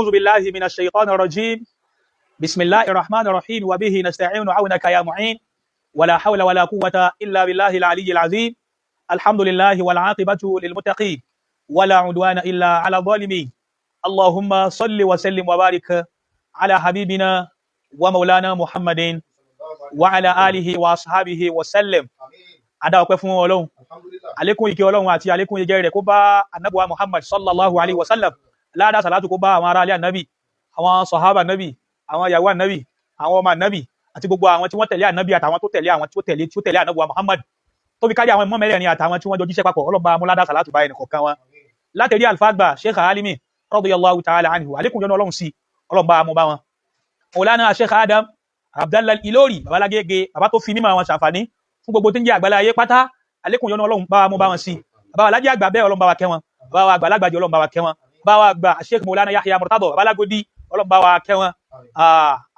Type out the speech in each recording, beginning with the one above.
أعوذ بالله من الشيطان الرجيم بسم الله الرحمن الرحيم وبه نستعين عونك يا معين ولا حول ولا قوة إلا بالله العلي العظيم الحمد لله والعاقبة للمتقين ولا عدوان إلا على الظالمين اللهم صل وسلم وبارك على حبيبنا ومولانا محمد وعلى آله وأصحابه وسلم ada ọpẹ́ fún Ọlọ́run àlékún ìkẹ́ Ọlọ́run àti àlékún ìgẹ́ rẹ̀ kó bá Ànábì wa Muhammad sallallahu alaihi wasallam la da salatu kó bá àwọn ará ilé Ànábì àwọn sahaba Ànábì àwọn ìyàwó Ànábì àwọn ọmọ Ànábì àti gbogbo àwọn tí wọ́n tẹ̀lé Ànábì àtàwọn tó tẹ̀lé àwọn tí ó tẹ̀lé Ànábì wa Muhammad tó fi kárí àwọn imam mẹ́rẹ̀ẹ̀rin àtàwọn tí wọ́n jọ jíṣẹ́ papọ̀ Ọlọ́run bá mú la da salatu bá ẹni kọ̀ọ̀kan wa látẹ̀rí alfagba Sheikh Alimi radiyallahu ta'ala anhu àlékún jọna Ọlọ́run sí Ọlọ́run bá mú bá wọn Maulana Sheikh Adam Abdallah Ilori babalagege baba tó fi mímọ̀ wọn ṣàǹfààní fún gbogbo tí ń jẹ́ àgbáláyé pátá àlékún yọ́nú Ọlọ́run bá mú bá wọn sí bá wa lájí àgbà bẹ́ẹ̀ Ọlọ́run bá wa kẹ́ wọn bá wa àgbàlagbàjì Ọlọ́run bá wa kẹ́ wọn bá wa àgbà Sheikh Maulana Yahya Murtado babalagodi Ọlọ́run bá wa kẹ́ wọn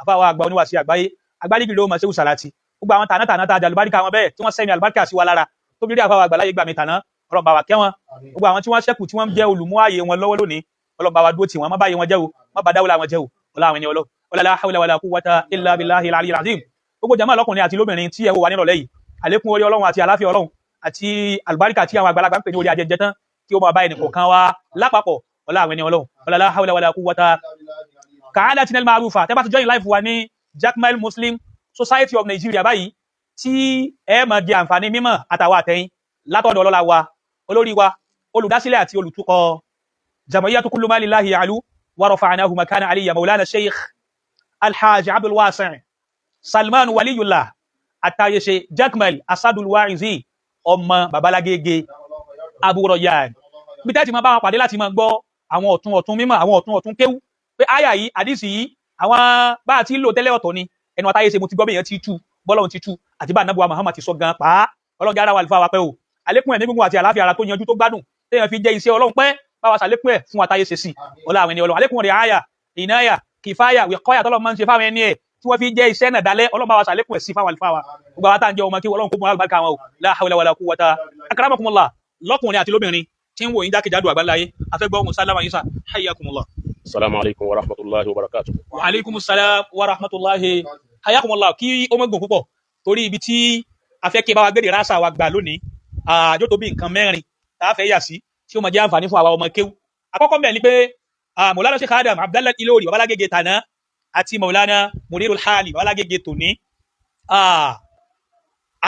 àbá wa àgbà oníwàsí àgbáyé agbálígì ló mọ̀ sí Salati gbogbo àwọn tànátàná tá àjàlùbáríkà wọn bẹ́ẹ̀ tí wọ́n sẹ́ni àlùbáríkà sí wa lára tó bí rí àfáwà àgbàláyé gbà mí tàná Ọlọ́run bá wa kẹ́ wọn gbogbo àwọn tí wọ́n ṣẹ́kù tí wọ́n jẹ́ olùmú ààyè wọn lọ́wọ́ lónìí Ọlọ́run bá wa dúró tì wọ́n má báyé wọn jẹ́ o má bá dáwọ́lá wọn jẹ́ o ọlá àwọn ẹni Ọlọ́run wala la hawla wala quwwata illa billahi al-aliyyil azim gbogbo jàmáà lọ́kùnrin àti lóbìnrin tí ẹ wò wá nírọ̀lẹ́ yìí àlékún orí Ọlọ́run àti àlàáfíà Ọlọ́run àti àlùbáríkà tí àwọn àgbàlagbà ń pè ní orí ajẹjẹ tán tí ó máa bá ẹnì kọ̀ọ̀kan wa lápapọ̀ ọlá àwọn ẹni Ọlọ́run wala la hawla wala quwwata ka'adatina al-ma'rufa tẹ́ bá ti join live wa ní Jaqmal Muslim Society of Nigeria báyìí tí ẹ máa jẹ àǹfààní mímọ̀ àtàwọn àtẹ̀yìn látọ̀dọ̀ ọlọ́lá wa olórí wa olùdásílẹ̀ àti olùtukọ̀ Jam'iyyatu kullu ma lillahi ya'lu wa rafa'nahu makana aliyya Maulana Sheikh Alhaji Abdul Wasi' Salman Waliyullah àtàyèṣe Jaqmal Asadul Wa'izi ọmọ babalagege Abu Rayyan bí tẹ́tì máa bá wọn pàdé láti máa gbọ́ àwọn ọ̀tún mímọ̀ àwọn ọ̀tún kéwú pé àyà yìí àdísì yìí àwọn bá àti lò tẹ́lẹ̀ ọ̀tọ̀ ni ẹnu àtàyèṣe mo ti gbọ́ bẹ́yẹn ti tú bọ́lọ́run ti tú àti bá Ànábì wa Muhammad ti sọ gan pa Ọlọ́run ara wa alfa wa pẹ́ o àlékún ẹ̀mí gbogbo àti àlàáfíà ara tó yanjú tó gbádùn téèyàn fi jẹ́ iṣẹ́ Ọlọ́run pẹ́ bá wa ṣàlékún ẹ̀ fún àtàyèṣe sí ọlá àwọn ẹni Ọlọ́run àlékún rẹ̀ àyà ìnáyà kìfáyà wíkọ́yà tọ́lọ́ máa ń ṣe fáwọn ẹni ẹ̀ tí wọ́n fi jẹ́ iṣẹ́ náà dalẹ̀ Ọlọ́run bá wa ṣàlékún ẹ̀ sí fáwọn àlùfáà wa gbogbo àwọn táǹjẹ́ ọmọ kí Ọlọ́run kó mú àlùbáríkà wọn o la hawla wala quwwata akramakumullah lọ́kùnrin àti lóbìnrin tí ń wò yín jákèjádò àgbáláyé afẹ́gbọ́ ohun sálámà yín sà hayyakumullah. Assalamu alaikum wa rahmatullahi wa barakatuh. Wa alaikum assalam wa rahmatullahi hayyakumullah kí ó mọ́gbọ̀n púpọ̀ torí ibi tí a fẹ́ kí bá wa gbé rásà wa gbà lónìí àjọ tó bí nǹkan mẹ́rin tá a fẹ́ yà sí tí ó máa jẹ́ àǹfààní fún àwa ọmọ kéwú àkọ́kọ́ bẹ́ẹ̀ ni pé Maulana Sheikh Adam Abdallah Ilori babalagege tàná àti Maulana Mudirul Hali babalagege tòní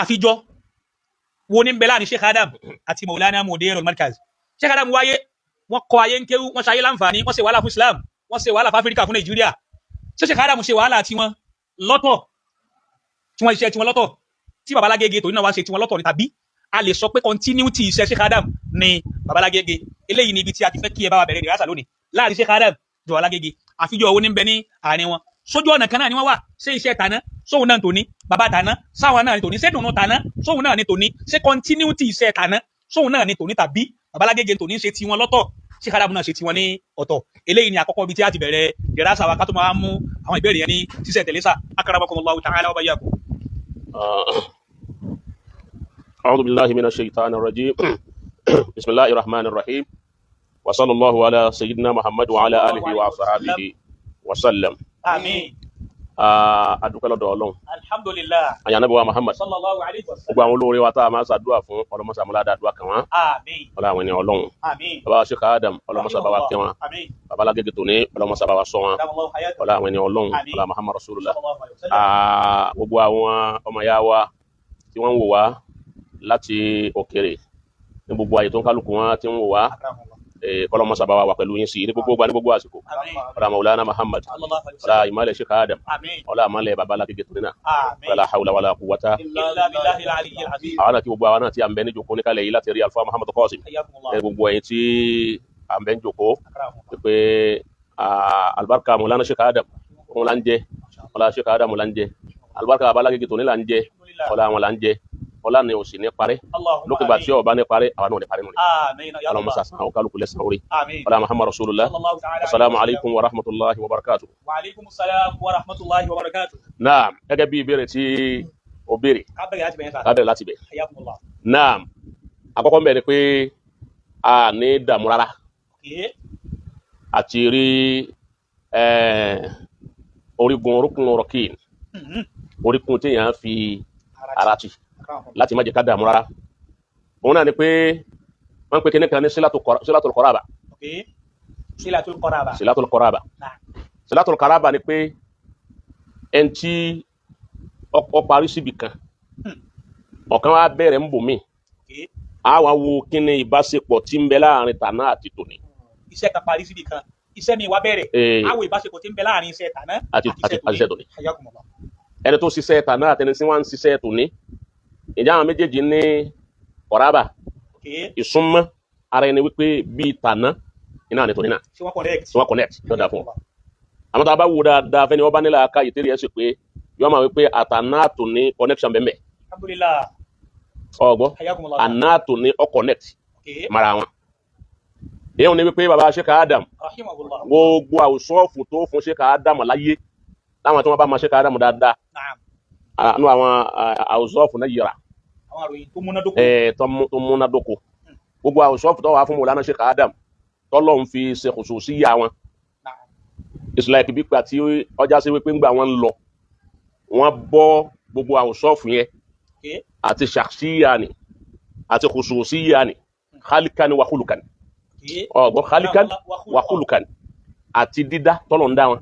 àfijọ́ wo ní bẹ́lá ní Sheikh Adam àti Maulana Mudirul Markaz Sheikh Adam wáyé wọ́n kọ́ ayé ń kéwú wọ́n ṣayé láǹfààní wọ́n ṣe wàhálà fún Islam wọ́n ṣe wàhálà fún Áfíríkà fún Nàìjíríà Sheikh Adam ṣe wàhálà tí wọ́n lọ́tọ̀ tí wọ́n ṣiṣẹ́ tí wọ́n lọ́tọ̀ tí babalagege tòní náà wá ṣe tí wọ́n lọ́tọ̀ ní tàbí a lè sọ pé continuity iṣẹ́ Sheikh Adam ní babalagege eléyìí ni ibi tí a ti fẹ́ kí ẹ bá wa bẹ̀rẹ̀ ìrásà lónìí láàrin Sheikh Adam jọ babalagege àfijọ́ owó ní bẹ ní àárín wọn sójú ọ̀nà kan náà ni wọ́n wà ṣé iṣẹ́ tàná sóhun náà tòní bàbá tàná sáwọn náà ni tòní ṣé dùnú tàná sóhun náà ni tòní ṣé continuity iṣẹ́ tàná sóhun náà ni tòní tàbí babalagege tòní ṣe tiwọn lọ́tọ̀ Sheikh Adam náà ṣe tiwọn ní ọ̀tọ̀ eléyìí ni àkọ́kọ́ ibi tí a ti bẹ̀rẹ̀ ìrásà wa ká tó máa mú àwọn ìbéèrè yẹn ní sísẹ̀ tẹ̀lé sà akramakumullahu ta'ala wa bayyakum. أعوذ بالله من الشيطان الرجيم بسم الله الرحمن الرحيم وصلى الله على سيدنا محمد وعلى آله وصحبه وسلم آمين adúpẹ́ lọ́dọ̀ Ọlọ́run alhamdulillah àyàn Ànábì wa Muhammad sallallahu alaihi wasallam gbogbo àwọn olóore wa tá a máa ṣàdúrà fún ọlọ́mọṣà múládà àdúrà kan wọn àmín ọlá àwọn ènìyàn Ọlọ́run àmín bàbá Sheikh Adam ọlọ́mọṣà bá wa kẹ́ wọn àmín babalagege tòní ọlọ́mọṣà bá wa ṣọ́ wọn ọlá àwọn ènìyàn Ọlọ́run ọlá Muhammad Rasulullah gbogbo àwọn ọmọ ya wa tí wọ́n ń wò wá láti òkèrè ní gbogbo àyè tó ń kálukú wọn tí ń wò wá kọlọmọsà bá wà pẹ̀lú yín sí ní gbogbo ní gbogbo àsìkò ọlá Maulana Muhammad ọlá ìmọ̀lẹ̀ Sheikh Adam ọlá ìmọ̀lẹ̀ babalagege tó nínà wala hawla wala quwwata àwọn àti gbogbo àwọn náà tí a ń bẹ ní jòkó níkàlẹ̀ yìí láti rí Alfa Muhammad Qasim gbogbo ẹ̀yin tí a ń bẹ ní jòkó pé albarka Maulana Sheikh Adam òun là ń jẹ ọlá Sheikh Adam là ń jẹ albarka babalagege tó ní là ń jẹ ọlá wọn là ń jẹ ọlá ni òsì ní parí lókè bá tí ọba ní parí àwọn náà ní parí nù ní ọlọ́mọ sàṣán àwọn kálukú lẹ́sàn orí ọlá Muhammad Rasulullah assalamu alaikum wa rahmatullahi wa barakatuh. Wa alaikum assalam wa rahmatullahi wa barakatuh. Naam, gẹ́gẹ́ bí ìbéèrè tí o béèrè kábẹ̀rẹ̀ láti bẹ̀. Naam, àkọ́kọ́ ń bẹ̀ ni pé a ní dààmú rárá àti rí orígun orúkún rọkìn orígun téèyàn fi ara tì láti má jẹ́ ká dààmú rárá òun náà ni pé wọ́n ń pe kíní kan ní sílátùl kọ́rábà. Silatul qaraba. Silatul qaraba. Silatul qaraba ni pé ẹni tí ó parí síbi kan ọ̀kan wá bẹ̀rẹ̀ ń bò mí a wá wo kí ni ìbáṣepọ̀ tí ń bẹ láàrin tàná àti tòní. Iṣẹ́ kan parí síbi kan iṣẹ́ mi wá bẹ̀rẹ̀ a wo ìbáṣepọ̀ tí ń bẹ láàrin iṣẹ́ tàná àti iṣẹ́ tòní. ẹni tó ṣiṣẹ́ tàná àti ẹni tí wọ́n ń ṣiṣẹ́ tòní ìjà àwọn méjèèjì ní qaraba ìsúnmọ́ ara ẹni wípé bíi tàná iná ni tòní náà tí wọ́n connect yóò dáa fún ọ. àmọ́ tá a bá wo dáadáa fẹ́ni wọ́n bá nílò aka ìtẹ́rì ẹ̀ sì pé yóò máa wípé àtàná tòní connection bẹ́ẹ̀ mẹ́. Alhamdulillah. ọgbọ́ àná tòní ọ connect mara wọn. èèyàn ní wípé baba Sheikh Adam gbogbo àwòsọ́ọ̀fù tó fún Sheikh Adam láyé láwọn tí wọ́n bá máa Sheikh Adam dáadáa nínú àwọn àwòsọ́ọ̀fù náà yíra tó múnádóko gbogbo àwòsọ́ọ̀fù tó wà fún Mawlana Sheikh Adam tọ́lọ́ ń fi ṣe khususiyya wọn. It's like bí pé àti ọjà sí wípé ńgbà wọn lọ wọn bọ́ gbogbo àwòsọ́ọ̀fù yẹn àti shakhsiyya ni àti khususiyya ni khalikan wa khulukan ọgbọ́n khalikan wa khulukan àti dídá tọ́lọ̀ ń dá wọn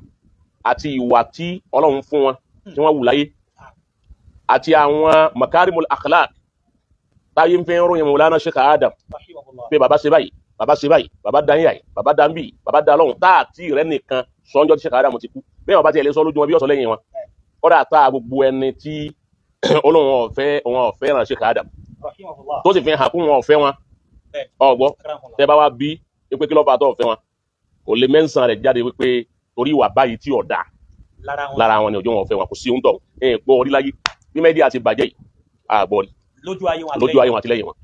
àti ìwà tí Ọlọ́run fún wọn tí wọ́n wù láyé àti àwọn makarimul akhlaq táyé ń fẹ́ ròyìn Mawlana Sheikh Adam pé bàbá ṣe báyìí bàbá ṣe báyìí bàbá dáyà yìí bàbá dáńbì bàbá dá lọ́hùn táàtì rẹ̀ nìkan sọ́njọ́ tí Sheikh Adam ti kú bẹ́ẹ̀ bàbá tiẹ̀ lè sọ lójú wọn bí ọ̀sọ̀ lẹ́yìn wọn kọ́dà tá gbogbo ẹni tí Ọlọ́run ọ̀fẹ́ ràn Sheikh Adam tó sì fi hàn kún wọn ọ̀fẹ́ wọn ọgbọ́ tẹ bá wá bí wípé kí lọ́ba tó ọ̀fẹ́ wọn kò lè mẹ́sàn rẹ̀ jáde wípé torí ìwà báyìí tí ọ̀dà lára wọn ni òjò wọn ọ̀fẹ́ wọn kò sí oúnjẹ gbọ́ orí láyé bí mẹ́dí àti bàjẹ́ yìí àgbọ̀ ni lójú ayé wọn àti lẹ́yìn wọn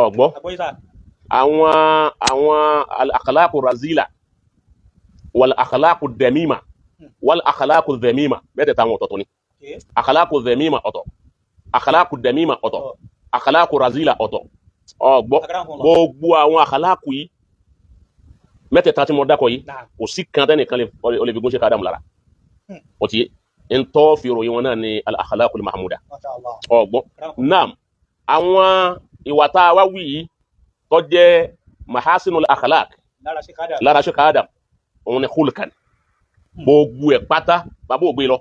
ọgbọ́ àwọn al-akhlaqu razila wal akhlaqu damima wal akhlaqu dhamima mẹ́tẹ̀ẹ̀ta wọn ọ̀tọ̀tọ̀ ni akhlaqu dhamima ọ̀tọ̀ akhlaqu damima ọ̀tọ̀ akhlaqu razila ọ̀tọ̀ ọgbọ́ gbogbo àwọn akhlaqu yìí mẹ́tẹ̀ẹ̀ta tí mo dákọ̀ yìí kò sí kan tẹ́nìkan lè fi gún Sheikh Adam lára ó ti ń tọ́ fi ròyìn wọn náà ni al-akhlaqul mahmuda ọgbọ́ naam àwọn ìwà tá a wá wí yìí tó jẹ́ mahasinul akhlaq lára Sheikh Adam òun ni khulkan gbogbo ẹ̀ pátá bàbá ògbé lọ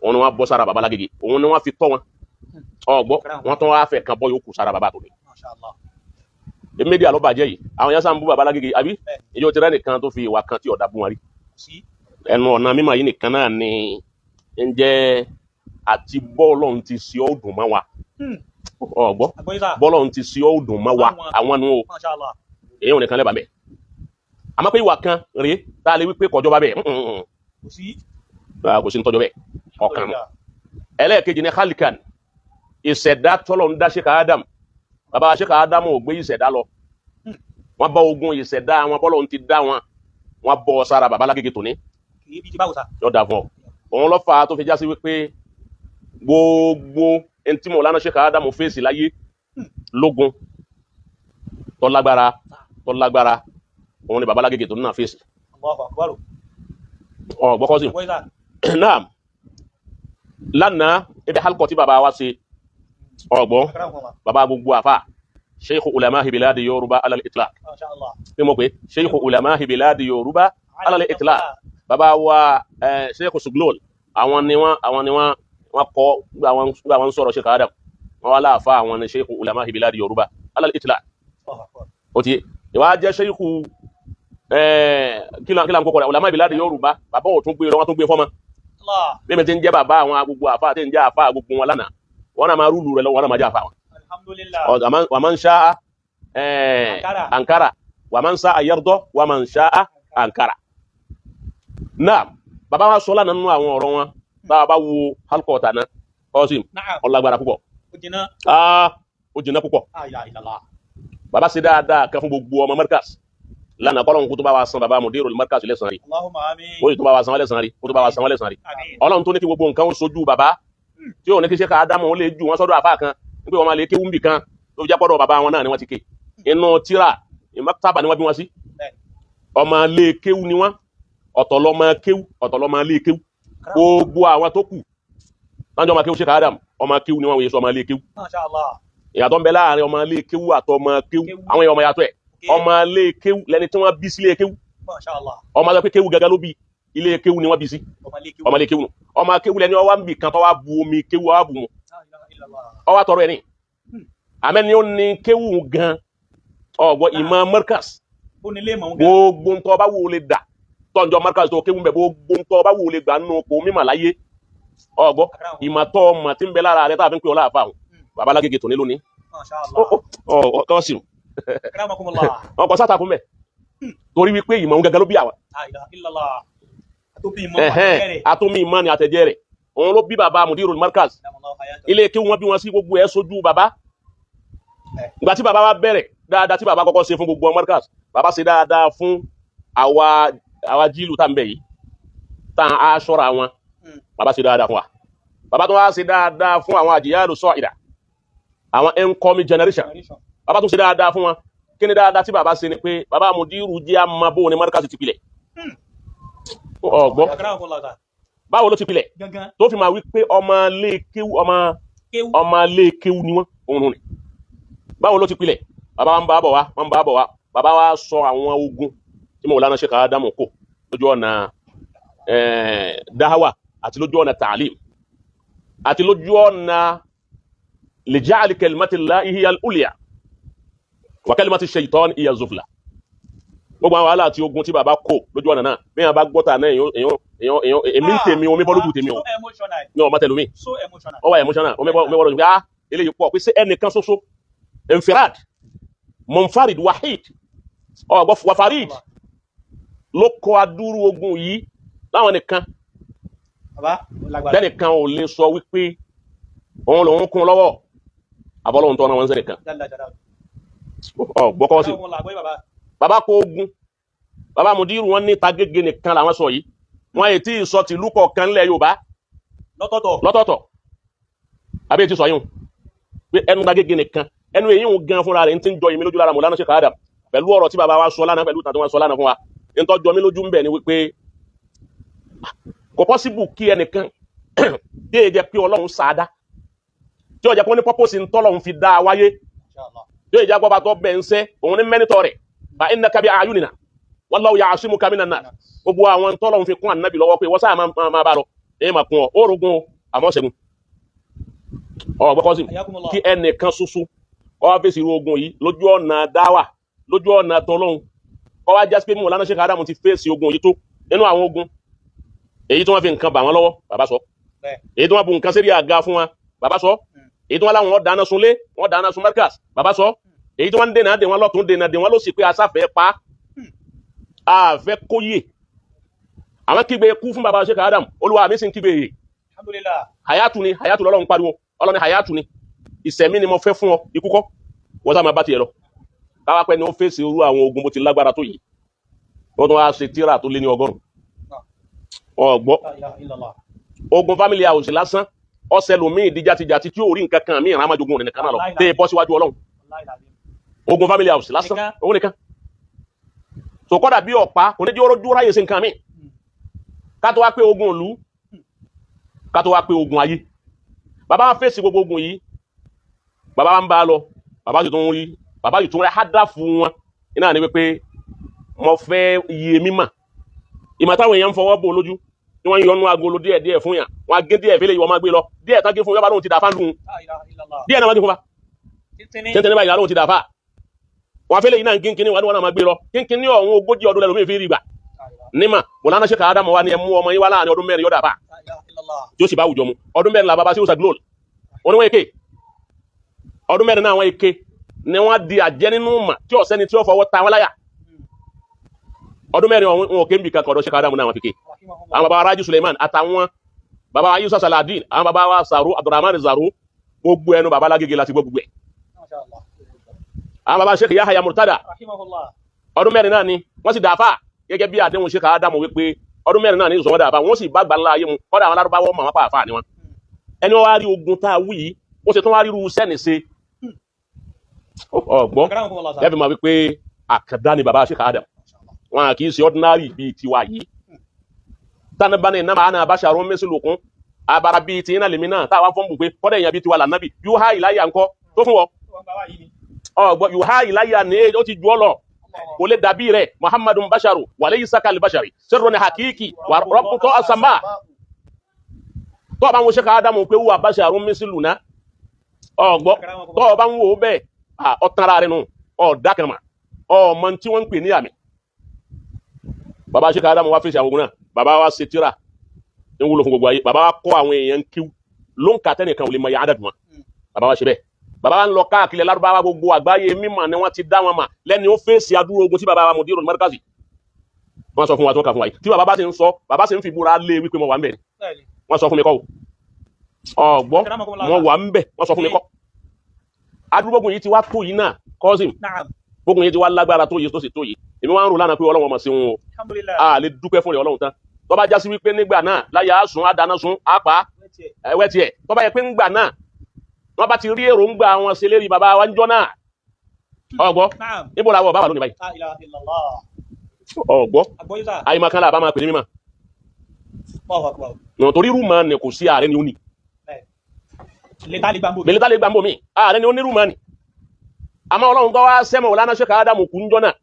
òun ni wọ́n bọ́ sára bàbá Lágége òun ni wọ́n fi tọ́ wọn ọgbọ́ wọ́n tán wá fẹ́ kan bọ́ yòókù sára bàbá tó ní èmédì àlọ́bàjẹ́ yìí àwọn yẹn sáà ń bú bàbá Lágége àbí ìjọ ti rẹ́ nìkan tó fi ìwà kan tí ọ̀dà bú wọn rí ẹnu ọ̀nà mímọ̀ yìí nìkan náà ni ń jẹ́ àti bọ́ọ̀lọ́hún ti ṣe ọ́ dùn mọ́ wa ọgbọ́ bọ́ọ̀lọ́hún ti ṣe ọ́ dùn mọ́ wa àwọn nu o èyí ò nìkan lẹ́bàá bẹ́ẹ̀ àmọ́ pé ìwà kan rèé tá a lè wí pé kọjọba bẹ́ẹ̀ kò sí ní tọ́jọ́ bẹ́ẹ̀ ọ̀kan ẹlẹ́ẹ̀kejì ní khalikan ìṣẹ̀dá tọ́lọ̀ ń dá Sheikh Adam bàbá Sheikh Adam ò gbé ìṣẹ̀dá lọ wọ́n bá ogun ìṣẹ̀dá wọn bọ́lọ̀ ń ti dá wọn wọ́n bọ́ sára bàbá Lágége tòní yóò dà fún ọ òun ló fà á tó fi já sí wípé gbogbo ẹni tí Mawlana Sheikh Adam fèsì láyé lógun tó lágbára òun ni bàbá Lágége tòní náà fèsì gbọ́kọ́ sí náà lánàá ibi halkọ̀ tí bàbá wa ṣe ọgbọ́n bàbá gbogbo àfà Sheikh ulamahi biladi Yorùbá alal itlaq ní mo pé Sheikh ulamahi biladi Yorùbá alal itlaq bàbá wa Sheikh Suglol àwọn ni wọ́n kọ́ gbà wọn sọ̀rọ̀ Sheikh Adam wọ́n wá láàfà àwọn ni Sheikh ulamahi biladi Yorùbá alal itlaq ó ti ìwà jẹ́ Sheikh kí la ń kọ́kọ́ rẹ̀ ulamahi biladi Yorùbá bàbá ò tún gbé lọ wọ́n tún gbé fọ́mọ bí mi ti ń jẹ́ bàbá àwọn gbogbo àfà tí ń jẹ́ àfà gbogbo wọn lánàá wọ́n náà máa rúlù rẹ̀ lọ wọ́n náà máa jẹ́ àfà wọn. Alhamdulillah. Wa man sha'a ankara wa man sha'a yarda wa man sha'a ankara. Náà bàbá wa sọ lánàá nínú àwọn ọ̀rọ̀ wọn bá wo halkọ̀ọ̀tà náà Qasim ọlágbára púpọ̀ ó jìnnà púpọ̀ bàbá ṣe dáadáa kan fún gbogbo ọmọ Markaz lánàá kọ́lọ́n kó tó bá wa san bàbá Mudirul Markaz lẹ́sàn rí ó sì tó bá wa san wọ́n lẹ́sàn rí ó tó bá wa san wọ́n lẹ́sàn rí Ọlọ́run tó ní kí gbogbo nǹkan ó sojú bàbá tí ò ní kí Sheikh Adam ó lè ju wọn sọ́dọ̀ àfáà kan nígbà wọn máa lè kéwú nbì kan tó fi jápọ̀dọ̀ bàbá wọn náà ni wọ́n ti ké inú tíra maktaba ni wọ́n bí wọn sí ọmọ lè kéwú ni wọ́n ọ̀tọ̀ ló máa kéwú ọ̀tọ̀ ló máa lé kéwú gbogbo àwọn tó kù láńjọ́ máa kéwú Sheikh Adam ọmọ kéwú ni wọ́n wòye sọ ọmọ lé kéwú Masha Allah. ìyàtọ̀ ń bẹ láàrin ọmọ lé kéwú àtọ̀ ọmọ kéwú àwọn èèyàn ọmọ yàtọ̀ ẹ̀ ọmọ lé kéwú lẹni tí wọ́n bí sí lé kéwú Masha Allah. ọmọ lọ pé kéwú gẹ́gẹ́ ló bí ilé kéwú ni wọ́n bí sí ọmọ lé kéwú ọmọ kéwú lẹni ọwá ń bì kan tó wá bu omi kéwú wá bù mu ọwá tọrọ ẹ̀ ní àmẹ́ni ó ní kéwú gan ọgbọ ìmọ̀ markas gbogbo ń tọ́ bá wò lè dà tọ́jọ́ markas tó kéwú ń bẹ gbogbo ń tọ́ bá wò lè gbà nínú kò mímọ̀ láyé ọgbọ ìmọ̀ tọ́ ọmọ tí ń bẹ lára rẹ tá a fi ń pè ọ́ láàfà àwọn bàbá alágége tòní lónìí ọkọ sí ọkọ sátàkùn mẹ torí wípé ìmọ̀ ń gẹ́gẹ́ ló bí àwọn àtúmí ìmọ̀ ni àtẹ̀jẹ́ rẹ̀ òun ló bí bàbá mudirul markas ilé kí wọ́n bí wọn sí gbogbo ẹ̀ sojú bàbá ìgbà tí bàbá wa bẹ̀rẹ̀ dáadáa tí bàbá kọ́kọ́ ṣe fún gbogbo markas bàbá ṣe dáadáa fún àwa jílù tá ń bẹ yìí tá a ṣọ́ra wọn bàbá ṣe dáadáa fún wa bàbá tó wá ṣe dáadáa fún àwọn àjíyàlù sọ ìdá àwọn incoming generation bàbá tó ṣe dáadáa fún wọn kí ni dáadáa tí bàbá ṣe ni pé bàbá mudiru jẹ́ àmà bóun ni markas ti pilẹ̀ ọgbọ́n báwo ló ti pilẹ̀ tó fi máa wí pé ọmọ lé kéwú ni wọ́n òun ni báwo ló ti pilẹ̀ bàbá wa ń bá bọ̀ wá bàbá wa sọ àwọn ogun tí Mawlana Sheikh Adam kò lójú ọ̀nà dáhàwà àti lójú ọ̀nà ta'lim àti lójú ọ̀nà lija'ali kalimatillahi hiya al-ulya wa kalimati shaytan hiya az-zufla gbogbo àwọn wàhálà àti ogun tí bàbá kò lójú ọ̀nà náà bí wọn bá gbọ́ta náà èèyàn èmi ń tèmi omi bọ́ lójú tèmi o ní ọmọ tẹlumi ó wà emotional omi bọ́ lójú pé eléyìí pọ̀ pé sí ẹnìkan ṣoṣo infirad munfarid wahid wafarid ló kọ adúrú ogun yìí láwọn nìkan tẹnìkan ò lè sọ wípé òun lòun kún lọ́wọ́ àbọ́lọ́hun tọ́nà wọn sẹ́nìkan gbọ́kọ́ sí bàbá kó ogun bàbá mudiru wọn ní Tagége nìkan làwọn sọ yìí wọn èyí tí ìsọ tìlú kọ̀ọ̀kan lẹ̀ Yorùbá lọ́tọ̀ọ̀tọ̀ àbí èyí tí sọ yìí pé ẹnu Tagége nìkan ẹnu èyí ń gan fúnra rẹ̀ ń tí ń jọ ìmí lójú lára Mawlana Sheikh Adam pẹ̀lú ọ̀rọ̀ tí bàbá wa sọ lánàá pẹ̀lú tàbí wọn sọ lánàá fún wa ń tọ́jọ́ mi lójú ń bẹ̀ ni wípé kò pọ́síbù kí ẹnìkan tí èyí jẹ́ pé Ọlọ́run sáadá tí ó jẹ́ pé wọ́n ní pọ́pọ́sì ń tọ́lọ́run fi dá wáyé tí èyí jẹ́ gbọ́ba tó bẹ̀ ń sẹ́ òun ní mẹ́nitọ́ rẹ̀ fa innaka bi ayunina wallahu ya'simuka minan nas gbogbo àwọn tọ́lọ́run fi kún ànábì lọ́wọ́ pé wọ́n sáà máa bá lọ èyí máa kún ọ ó rogun àmọ́ ṣẹ́gun ọ̀gbọ́kọ́sí kí ẹnìkan ṣoṣo kọ́ wá fèsì irú ogun yìí lójú ọ̀nà dáwà lójú ọ̀nà tọ́lọ́hun kọ́ wá jásí pé Mawlana Sheikh Adam ti fèsì ogun yìí tó nínú àwọn ogun èyí tí wọ́n fi nǹkan bà wọ́n lọ́wọ́ bàbá sọ èyí tí wọ́n bu nǹkan sérí àga fún wa bàbá sọ èyí tí wọ́n láwọn dáná sunlé wọ́n dáná sun markas bàbá sọ èyí tí wọ́n ń dènà dè wọ́n lọ́tún dènà dè wọ́n ló sì pé asáfẹ́ pa àfẹ́ kóyè àwọn kígbe kú fún bàbá Sheikh Adam olúwa mi sì ń kígbe yìí hayatu ni lọ́lọ́run pariwo ọlọ́ni hayatu ni ìsẹ̀mí ni mo fẹ́ fún ọ ikú kọ́ wọ́n sá máa bá tiẹ̀ lọ káwá pẹ́ ni ó fèsì irú àwọn ogun bó ti lágbára tó yìí wọ́n tún wá ṣe tíra tó lé ní 100 ọgbọ́ ogun family house lásán ọ̀sẹ̀ lomiin díjàtijàti tí ó rí nǹkan kan míì rámájogun nìkan náà lọ tẹ́ bọ́ síwájú Ọlọ́run ogun family house lásán òun nìkan so kọ́dà bí ọ̀pá oníjẹ́ orójú ráyè sí nǹkan míì ká tó wá pé ogun ìlú ká tó wá pé ogun ayé bàbá wa fèsì gbogbo ogun yìí bàbá wa ń bá lọ bàbá yìí tún rí hádà fún wọn iná ní wípé mo fẹ́ iye mímọ̀ ìmọ̀ táwọn èèyàn ń fọwọ́ bò lójú ni wọ́n yọnu agolo díẹ̀ fún yàn wọ́n agé díẹ̀ fẹ́lẹ̀ ìwọ́n máa gbé lọ díẹ̀ tán gé fún yọ́bá lóhun ti dàfá lóhun díẹ̀ náà wọ́n gé fún fa tẹ́ntẹ́ni báyìí lóhun ti dàfá wọ́n fẹ́lẹ̀ yìí náà kínkíní wọ́n náà máa gbé lọ kínkíní ọ̀hún 40 ọdún lẹ́lòmí fi rí gbà níma Mawlana Sheikh Adam wa ni ẹ mú ọmọ yín wá láàrin ọdún 4 yọ́dà fà tí ó sì bá wùjọ mu ọdún 4 la bàbá sí òsà glol wọn ni wọ́n èké ọdún 4 náà wọ́n èké ni wọ́n di àjẹ́ nínú mà tí ọ̀sẹ́ni tí ó fọwọ́ ta wọ́n láyà ọdún 4 wọn ò kéńbì kankan ọ̀dọ̀ Sheikh Adam náà wọn fi ké àwọn bàbá wa Raji Suleiman àtàwọn bàbá wa Yusa Saladin àwọn bàbá wa Zaru Abdurrahman Zaru gbogbo ẹnu bàbá Lágége láti gbogbo ẹ̀ àwọn bàbá Sheikh Yahya Murtada ọdún 4 náà ni wọ́n sì dàáfà gẹ́gẹ́ bí àdéhùn Sheikh Adam wípé ọdún 4 náà ní ìsọ̀wọ́n dàáfà wọ́n sì bá gbà ńlá ayé mu kọ́dà àwọn alárúbáwọ́ mọ̀ wọ́n pàáfà ni wọn ẹni wọ́n wá rí ogun tá a wí yìí ó ṣe tún wá ríru sẹ́ni ṣe ọgbọ́n lẹ́bí ma wípé àkàdá ni bàbá Sheikh Adam wọn kì í ṣe ordinary bíi tiwa yìí tani bani nama ana basharun mislukum abara bíi ti ina lèmi náà tá wa fon bu pé ko de yan bí ti wa la nabi yuha ilayya ńkọ́ tó fún wo gbo yuha ilayya ni ó ti ju lo kò lè dàbí rẹ̀ muhammadun basharu wa laysa kal bashari sirrun haqiqi wa rabbuka as-sama tó bá ń wo Sheikh Adamu pé wa basharun misluna gbo tó bá ń wo bẹ́ẹ̀ ó tanra rẹ̀ nu dákan ma mọ tí wọ́n ń pè ní àmì bàbá Sheikh Adamu wá fèsì àwọn ogun náà bàbá wa ṣe tírà ń wúlò fún gbogbo ayé bàbá wa kọ́ àwọn èèyàn kíw ló ń ka tẹ́nìkan ò lè mọ ìyá àdàdùn wọn bàbá wa ṣe bẹ́ẹ̀ bàbá wa ń lọ káàkiri lárúbáwá gbogbo àgbáyé mímọ̀ ni wọ́n ti dá wọn mà lẹ́ni ó fèsì adúrò ogun tí bàbá wa Mudirul Markazi wọ́n sọ fún wa tó ń kà fún wa yìí tí bàbá bá ti ń sọ bàbá sì ń fi búra lé wípé mo wà ń bẹ̀ ni wọ́n sọ fún mi kọ́ o gbọ́ mo wà ń bẹ̀ wọ́n sọ fún mi kọ́ adúrò ogun yìí ti wá tó yìí náà Kazim gbogbo yìí ti wá lágbára tó yìí tó sì tó yìí èmi wá ń rò lánàá pé Ọlọ́run ọmọ sí wọn o a lè dúpẹ́ fún rẹ̀ Ọlọ́run tán tó bá já sí wípé nígbà náà láyà á sùn á dáná sun á pa ẹwẹ́ tiẹ̀ tó bá yẹ pé ńgbà náà wọ́n bá ti rí èròǹgbà wọn ṣe lérí bàbá wa ń jọ náà ọgbọ́ níbo la wọ bàbá lónìí báyìí ọgbọ́ àyèmọ̀kan là bá máa pè ní mímọ̀ torí rúmọ̀ ni kò sí ààrẹ ni ó ní mẹlẹ́tàlẹ́ gbàmbó mi ààrẹ ni ó ní rúmọ̀ ni àmọ́ Ọlọ́run tó wá sẹ́mọ̀ Maulana Sheikh Adamu kù ń jọ náà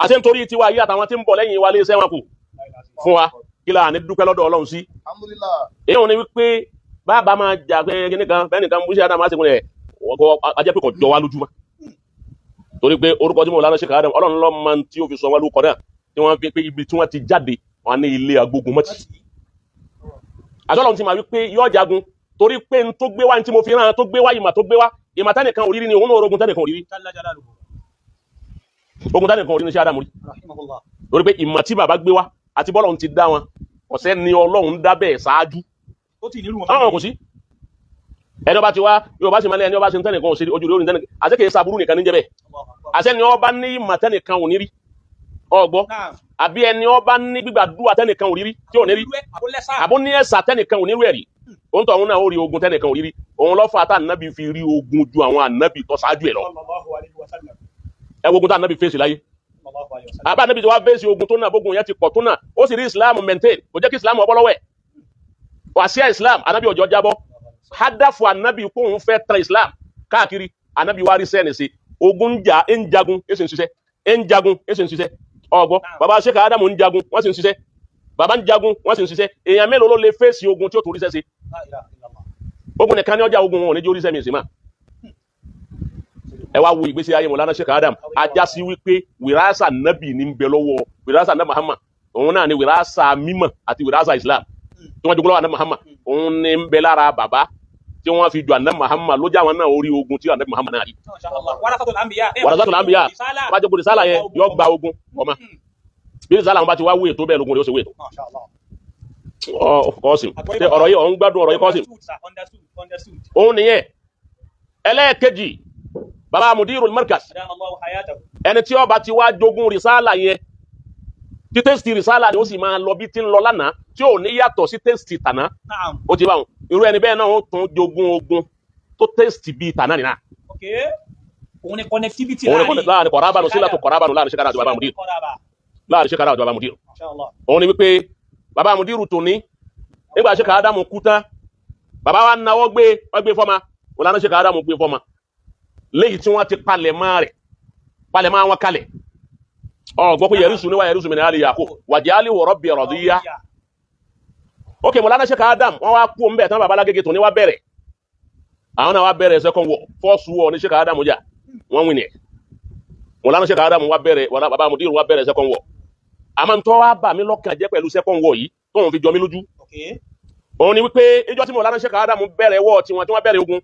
àti nítorí tiwa yìí àtàwọn tí ń bọ̀ lẹ́yìn wa lé sẹ́wọ̀n kù fún wa kí la ní dúpẹ́ lọ́dọ̀ Ọlọ́run sí èyí wọn ni wípé bàbá máa jà pé kíníkan bẹ́ẹ̀ nìkan bú sí Adamu àti ìpínlẹ̀ ajẹ́ pé kò jọ wá lójúmọ́ torí pé orúkọ tí Maulana Sheikh Adamu Ọlọ́run ló máa tí ó fi sọ wá lóko náà tí wọ́n fi pé ibi tí wọ́n ti jáde wọn ní ilé agbógun mọ́tì àti Ọlọ́run ti máa wípé yóò jagun torí pé n tó gbé wá ní tí mo fi rán tó gbé wá ìmà tó gbé wá ìmà tánìkan òrírí ni òun náà ogun tánìkan òrírí ogun tánìkan òrírí ní Sheikh Adamu rí torí pé ìmà tí bàbá gbé wá àti bọ́lọ́run ti dá wọn ọ̀sẹ́ ni Ọlọ́run dá bẹ́ẹ̀ ṣáájú àwọn kò sí ẹni ọba ti wá yóò bá sì máa lé ẹni ọba sì ń tẹ́nìkan ò sí ojú lórí tẹ́nìkan àti kìí sàbúrú nìkan ní jẹ́bẹ̀ àti ẹni ọba ní ìmà tẹ́nìkan ò ní rí ọgbọ́ àbí ẹni ọba ní gbígbàdúrà tẹ́nìkan ò ní rí tí ò ní rí àbó ní ẹ̀sà tẹ́nìkan ò ní rí ẹ̀rí òun tó òun náà ó rí ogun tẹ́nìkan ò ní rí òun lọ́fà tá ànábì fi rí ogun ju àwọn ànábì tó ṣáájú ẹ̀ lọ ẹ wo ogun tá ànábì fèsì láyé àbá ànábì tí wàá fèsì ogun tó náà bógun yẹn ti pọ̀ tó náà ó sì rí Islam maintain kò jẹ́ kí Islam ọbọ̀ lọ́wọ́ ẹ̀ wàsíà Islam ànábì ọjọ́ jábọ́ hadafu ànábì kó òun fẹ́ tan Islam káàkiri ànábì wá rí sẹ́ẹ̀nì sí ogun ń jagun èsì ń ṣiṣẹ́ ọgbọ́ bàbá Sheikh Adamu ń jagun wọ́n sì ń ṣiṣẹ́ bàbá ń jagun wọ́n sì ń ṣiṣẹ́ èèyàn mélòó ló lè fèsì ogun tí ó tún ríṣẹ́ sí ogun nìkan ní ọjà ogun wọn ò ní jó ríṣẹ́ mi sí máa ẹ wá wo ìgbésí ayé Maulana Sheikh Adamu ajá sí wípé wìrásà nábì ní ń bẹ lọ́wọ́ wìrásà náà Muhammad òun náà ni wìrásà mímọ̀ àti wìrásà Islam tí wọ́n jogún lọ́wọ́ àná Muhammad òun ní ń bẹ lára bàbá tí wọ́n fi ju àná Muhammad ló já wọn náà orí ogun tí àná Muhammad náà rí warasatul anbiya bá jẹ́ kó risala yẹn yọ gba ogun ọmọ bí risala wọn bá ti wá wúyè tó bẹ́ẹ̀ lógun yóò ṣe wúyè tó Kọ́sìm ọ̀rọ̀ yìí ọ̀hún gbádùn ọ̀rọ̀ yìí Kọ́sìm òun nìyẹn ẹlẹ́ẹ̀kejì bàbá Mudirul Markaz ẹni tí ó bá ti wá jogún risala yẹn tí tẹ́sítì risala ni ó sì máa lọ bí tí ń lọ lánàá tí ò ní yàtọ̀ sí tẹ́sítì tàná ó ti bá wọn irú ẹni bẹ́ẹ̀ náà ó tún jogún ogun tó tẹ́sítì bíi tàná nìyà. òun ni connectivity láàrin kọ̀rábànú sílẹ̀ tó kọ̀rábànú láàrin Sheikh Adamu àti bàbá Mudir láàrin Sheikh Adamu àti bàbá Mudir òun ni wípé bàbá Mudir tó ní nígbà Sheikh Adamu kú tán bàbá wa náwó gbé fọ́mà wọn lánàá Sheikh Adamu gbé fọ́mà léyìí tí wọ́n ti palẹ̀mọ́ wọn kalẹ̀ gbọ́ pé yẹrìsù ní wá yẹrìsù mi ní alì yàkó wàjálì wọ̀rọ̀ bí ọ̀rọ̀ díyá ok Maulana Sheikh Adamu wọ́n wá kú mbẹ̀ tán bàbá alágége tó ní wá bẹ̀rẹ̀ àwọn náà wá bẹ̀rẹ̀ second war first war ní Sheikh Adamu jà wọ́n win ẹ̀ Maulana Sheikh Adamu wá bẹ̀rẹ̀ bàbá Mudir wá bẹ̀rẹ̀ second war àmọ́ tó wá bà mí lọ́kàn jẹ́ pẹ̀lú second war yìí tó wọ́n fi jọ mí lójú òun ni wípé ìjọ tí Maulana Sheikh Adamu bẹ̀rẹ̀ war tí wọ́n bẹ̀rẹ̀ ogun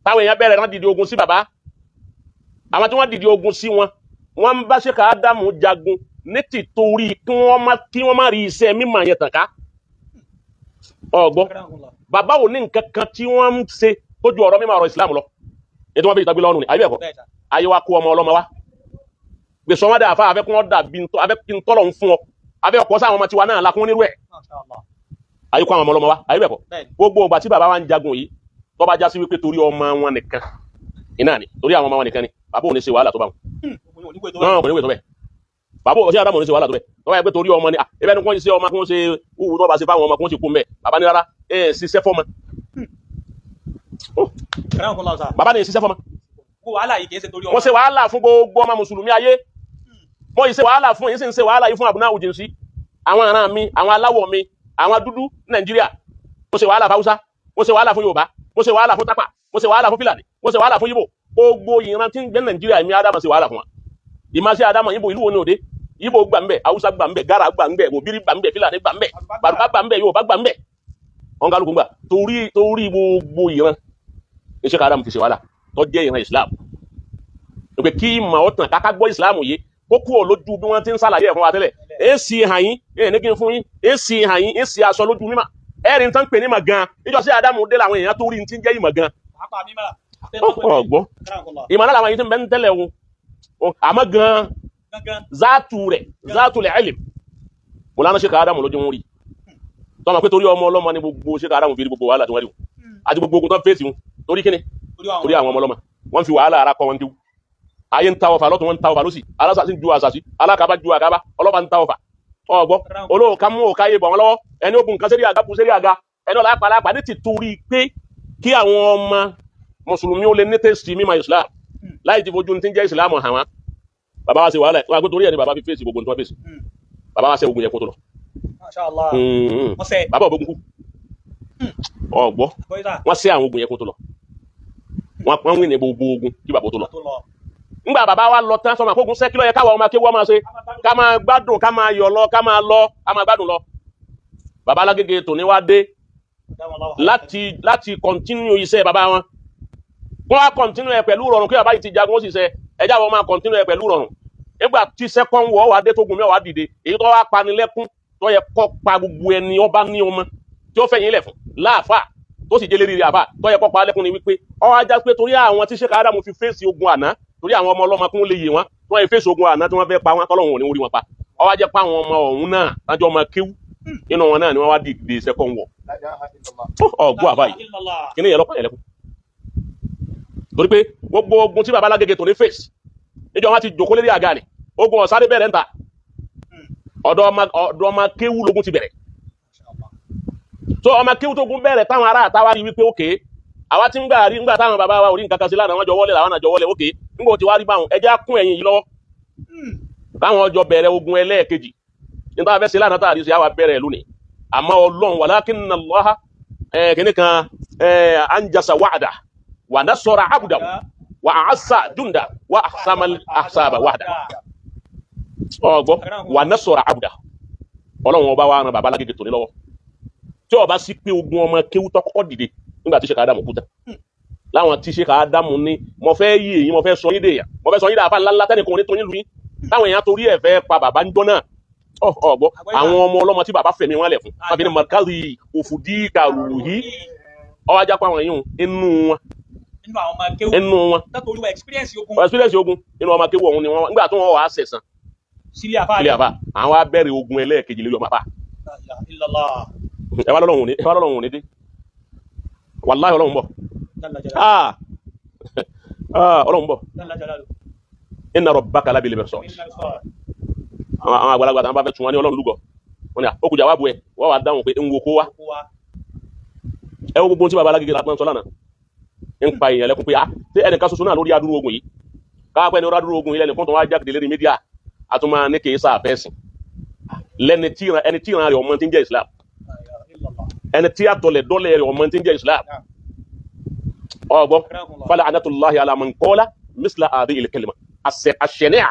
táwọn èèyàn bẹ̀rẹ̀ wọ́n dìde ogun sí bàbá àwọn tí wọ́n dìde ogun sí wọn wọ́n ń bá Sheikh Adamu jagun ní tìtorí kí wọ́n má rí iṣẹ́ mímọ̀ yẹn tàn ká ọgbọ́ bàbá ò ní nǹkan kan tí wọ́n ń ṣe tó ju ọ̀rọ̀ mímọ̀ ọ̀rọ̀ Islam lọ ètò wọn fi ìtàgbé lọ́rùn ni ayé ẹ̀kọ́ ayé wa kó ọmọ ọlọ́mọ wa gbèsè ọmọdé àfa afẹ́kún ọ̀dà afẹ́kún tọ́lọ̀ ń fún ọ afẹ́ ọkọ̀ sáwọn ọmọ tiwa náà lakún nírú ẹ̀ ayé kó àwọn ọmọ ọlọ́mọ wa ayé ẹ̀kọ́ gbogbo ìgbà tí bàbá wa ń jagun yìí tó bá já sí wípé torí ọmọ wọn nìkan iná ni torí àwọn ọmọ wọn nìkan ni bàbá ò ní ṣe wàhálà tó bá wọn náà kò ní wé tó bẹ́ẹ̀ bàbá òṣìṣẹ́ Ádámù ní ṣe wàhálà tó bẹ̀ tó báyìí pé torí ọmọ ni ẹbẹ́ ni wọ́n ṣe ọmọ kí wọ́n ṣe wúwo tó bá ṣe fáwọn ọmọ kí wọ́n ṣe kú mẹ́ bàbá ní rárá ṣiṣẹ́ fọ́mọ. bàbá ní ṣiṣẹ́ fọ́mọ. wọ́n ṣe wàhálà fún gbogbo ọmọ mùsùlùmí ayé wọ́n yìí ṣe wàhálà fún yìí sì ń ṣe wàhálà yìí fún àbúná òjìnsí àwọn ará mi àwọn aláwọ̀ mi àwọn dúdú Nàìjíríà wọ́n ṣe wàhálà fún Haúsá wọ́n ṣe wàhálà fún Yorùbá wọ́n ṣe wàhálà fún Tápà wọ́n ṣe wàhálà fún Fúlàní wọ́n ṣe wàhálà fún Yíbò gbogbo ìran tí ń gbé Nàìjíríà mi Ádámù ṣe wàhálà fún wa ìmáṣe Ádámù Yíbò ìlú wo ni òde Yíbò gbà ń bẹ̀ Haúsá gbà ń bẹ̀ Gárà gbà ń bẹ̀ Òbírí gbà ń bẹ̀ Fúlàní gbà ń bẹ̀ Bàrùbá gbà ń bẹ̀ Yorùbá gbà ń bẹ̀ wọn kálukú gbà torí gbogbo ìran iṣẹ́ Ádámù fi ṣe wàhálà tó jẹ́ ìran Islam pé kí ìmọ̀ ọ̀tàn káká gbọ́ Islam yìí ó kú ọ̀ lójú bí wọ́n ti ń sàlàyé ẹ̀ fún wa tẹ́lẹ̀ èsì hàn yín ní kí n fún yín èsì hàn yín èsì aṣọ lójú mímọ̀ ẹ̀rí ń tán pè ní ìmọ̀ gan níjọ́ sí Ádámù dé làwọn èèyàn tó rí ti ń jẹ́ ìmọ̀ gan ọgbọ́n ìmọ̀ náà làwọn èèyàn ti ń bẹ́ ń tẹ́lẹ̀ o àmọ́ gan záàtù lẹ̀ ẹ̀lìm mo lánà Sheikh Ádámù lójú wọn rí tọ́mọ pé torí ọmọ ọlọ́mọ ni gbogbo Sheikh Ádámù fi rí gbogbo wàhálà tí wọ́n rí wọn àti gbogbo ogun tó ń fèsì wọn torí kíni torí àwọn ọmọ ọlọ́mọ wọ́n fi wàhálà ara kọ́ wọn kéwù ayé ń ta ọfà lọ́tún wọn ń ta ọfà lọ́sì alásàsí ju àsàsí alákàbá ju àkàbá ọlọ́pàá ń ta ọfà ọgbọ́ olóòka mú òka yé bọ̀ wọn lọ́wọ́ ẹni ó bu nǹkan sérí àga bu sérí àga ẹni ọ̀la apàlápà ní ti torí pé kí àwọn ọmọ mùsùlùmí ó lè ní tẹ́sítì mímọ̀ Islam láì ti fojú ní ti ń jẹ́ Islam hàn wá bàbá wa ṣe wàhálà wọn àgbẹ̀ torí ẹni bàbá fi fèsì gbogbo nǹkan fèsì bàbá wa ṣe ogun yẹn kó tó lọ bàbá ògbógun kú ọgbọ́ wọn ṣe àwọn ogun yẹn kó tó lọ wọn wí ní gbogbo ogun kí bàbá tó lọ ngbà bàbá wa lọ tán sọmọ àkókò sẹ́kí ló yẹ káwọn ọmọ akéwọ́ máa ṣe ká máa gbádùn ká máa yọ̀ lọ ká máa gbádùn lọ bàbá Alágége tòní wá dé láti kọ̀ntínú iṣẹ́ bàbá wọn wọ́n wá kọ̀ntínú ẹ̀ pẹ̀lú rọrùn kí bàbá yìí ti jagun ó sì ṣe ẹjá wọn máa kọ̀ntínú ẹ̀ pẹ̀lú rọrùn nígbà tí sẹ́kọ̀n wọ̀ wá dé tógun mẹ́wàá dìde èyí tó wá panilẹ́kún tó yẹ kọ́ pa gbogbo ẹni ọba ní ọmọ tí ó fẹ̀yìn lẹ̀ fún láàfà tó sì jẹ́ lérí àbá tó yẹ kọ́ pa lẹ́kún ni wípé ó wá já pé torí àwọn tí Sheikh Ádámù fi fèsì ogun àná torí àwọn ọmọ ọlọ́mọ kún lè yé wọn tí wọ́n fèsì ogun àná tí wọ́n fẹ́ pa wọn tọ́lọ́hún ò ní orí wọn pa ó wá jẹ́ pé àwọn ọmọ ọ̀hún náà lájọ́ ọmọ kéwú inú wọn náà ni wọ́n wá dìde sẹ́kọ̀n wọ̀ ọ̀gbọ́ àbáyé kí ni yẹn lọ́pàá ẹ̀lẹ́kùn torí pé gbogbo ogun tí bàbá Alágége tó ní fèsì níjọ́ wọn ti jòkó lérí àga ni ogun ọ̀sáré bẹ̀rẹ̀ ń ta ọ̀dọ̀ ọmọ kéwú lógun ti bẹ̀rẹ̀ so ọmọ kéwú tó gun bẹ̀rẹ̀ táwọn ará àtàwá rí wípé ókè àwa tí ń gbà rí ńgbà táwọn bàbá wa orí nǹkan kan sí lánàá wọn jọ wọlé làwọn náà jọ wọlé ókè ńgbà tí wá rí báwọn ẹjẹ́ á kún ẹ̀yìn yìí lọ́wọ́ káwọn ọjọ́ bẹ̀rẹ̀ ogun ẹlẹ́ẹ̀kejì nígbà fẹ́ sí lánàá tààrí sí àwa bẹ̀rẹ̀ lónìí àmọ́ Ọlọ́run walakinna Allaha kìnnì kan anjasa wa'da wa nasara abdahu wa a'azza junda wa ahsama ahsaba wa'da ọgbọ́ wa nasara abdahu Ọlọ́run ọba wa ran bàbá Alágége tó ní lọ́wọ́ tí ó bá sí pé ogun ọmọ kéwú tó kọ́kọ́ dìde nígbà tí Sheikh Ádámù kú tán láwọn tí Sheikh Ádámù ní mo fẹ́ yí èyí mo fẹ́ sọ yín dèèyàn mo fẹ́ sọ yín dàáfà ńláńlá tẹ́nìkan ní tóyún lùyín táwọn èèyàn torí ẹ̀ fẹ́ pa bàbá ń dọ́nà ọgbọ́ àwọn ọmọ ọlọ́mọ tí bàbá fẹ̀mí wọn lẹ̀ fún wọn fi ní markazi òfùdí kàrùhí ọwọ́ ajá pa àwọn èèyàn inú wọn experience ogun inú ọmọ kéwú ọ̀hún ni wọn nígbà tó wọn wà á sẹ̀sán sílé àfà àwọn abẹ́rẹ́ ogun ẹlẹ́ẹ̀kejì lórí ọmọ àfà ẹ wá lọ́lọ́run ò ní dé wàláhì Ọlọ́run bọ̀ Ọlọ́run bọ̀ inna rabbaka labil mirsad àwọn àgbàlagbà tàn bá fẹ́ tún wọn ní Ọlọ́run lúgọ wọn ni ó kù jàwábù ẹ wọ́n wà dáhùn pé ń wo kó wá ẹ wo gbogbo tí bàbá Alágége látọ́ sọ lánàá ń pa èèyàn lẹ́kùn pé tí ẹnìkan ṣoṣo náà lórí adúrú ogun yìí káwápẹ́ ní orí adúrú ogun yìí lẹ́nìkan tó wá jáde lérí mídíà àtúmọ̀ ní kì í sàfẹ́sìn lẹ́ni tí ìran rẹ̀ ọmọ tí ń jẹ́ Islam ẹni tí a dọ́lẹ̀ rẹ̀ ọmọ tí ń jẹ́ Islam ọgbọ́ fala anatullahi ala man qala misla hadhihi al-kalima ash-shani'a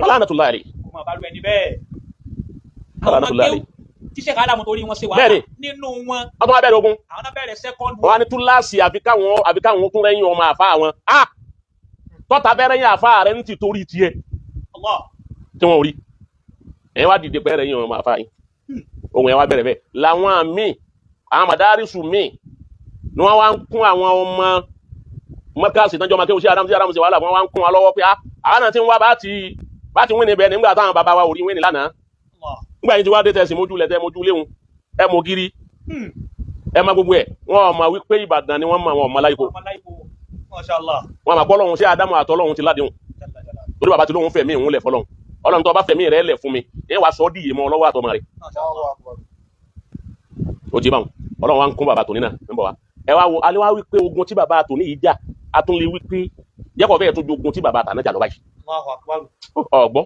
fala anatullahi alayhi tí Sheikh Ádámù torí wọn ṣe wàhálà nínú wọn ọdún wa bẹ̀rẹ̀ ogun àwọn náà bẹ̀rẹ̀ second wọn á ní túláàsì àfi káwọn tún rẹ́yìn ọmọ àfa wọn tọ́ta bẹ́ẹ̀ rẹ́yìn àfa rẹ̀ ń ti torí tiẹ̀ tí wọ́n rí ẹ̀yin wá dìde pẹ́ rẹ́yìn ọmọ àfa yìí ohun ẹ̀ wá bẹ̀rẹ̀ bẹ́ẹ̀ làwọn míì àwọn màdárísù míì ni wọ́n wá ń kún àwọn ọmọ mọ́kàsì náà jọ máa kéwù sí Ádámù sí wàhálà wọn wá ń kún wọn lọ́wọ́ pé àwọn náà ti ń wá bá ti wíni bẹ́ẹ̀ nígbà táwọn bàbá wa ò rí wíni lánàá nígbà yìí ti wá dé tẹ̀sí mojú lẹ́tẹ̀ mojú léhun ẹ mọ gírí ẹ má gbogbo ẹ̀ wọ́n mọ̀ wípé Ìbàdàn ni wọ́n mọ̀ wọn ọmọ láìpò wọn mọ̀ pọ́lọ́hun sí Ádámù àtọ́lọ́hun ti ládìhun torí bàbá tí lóun fẹ̀mí òun lẹ̀ fọlọ́run ọlọ́run tó bá fẹ̀mí rẹ̀ lẹ̀ fún mi ìyẹn wàá sọ ọ́ dìye mọ́ ọ lọ́wọ́ àtọmọ rẹ̀ ó ti bá wọn ọlọ́run wa ń kún bàbá tòní náà ń bọ̀ wá ẹ wá wo alẹ́ wá wí pé ogun tí bàbá tòní yìí jà a tún lè wí pé jẹ́kọ̀ bẹ́ẹ̀ tó ju ogun tí bàbá tàná jà lọ báyìí ọ̀gbọ́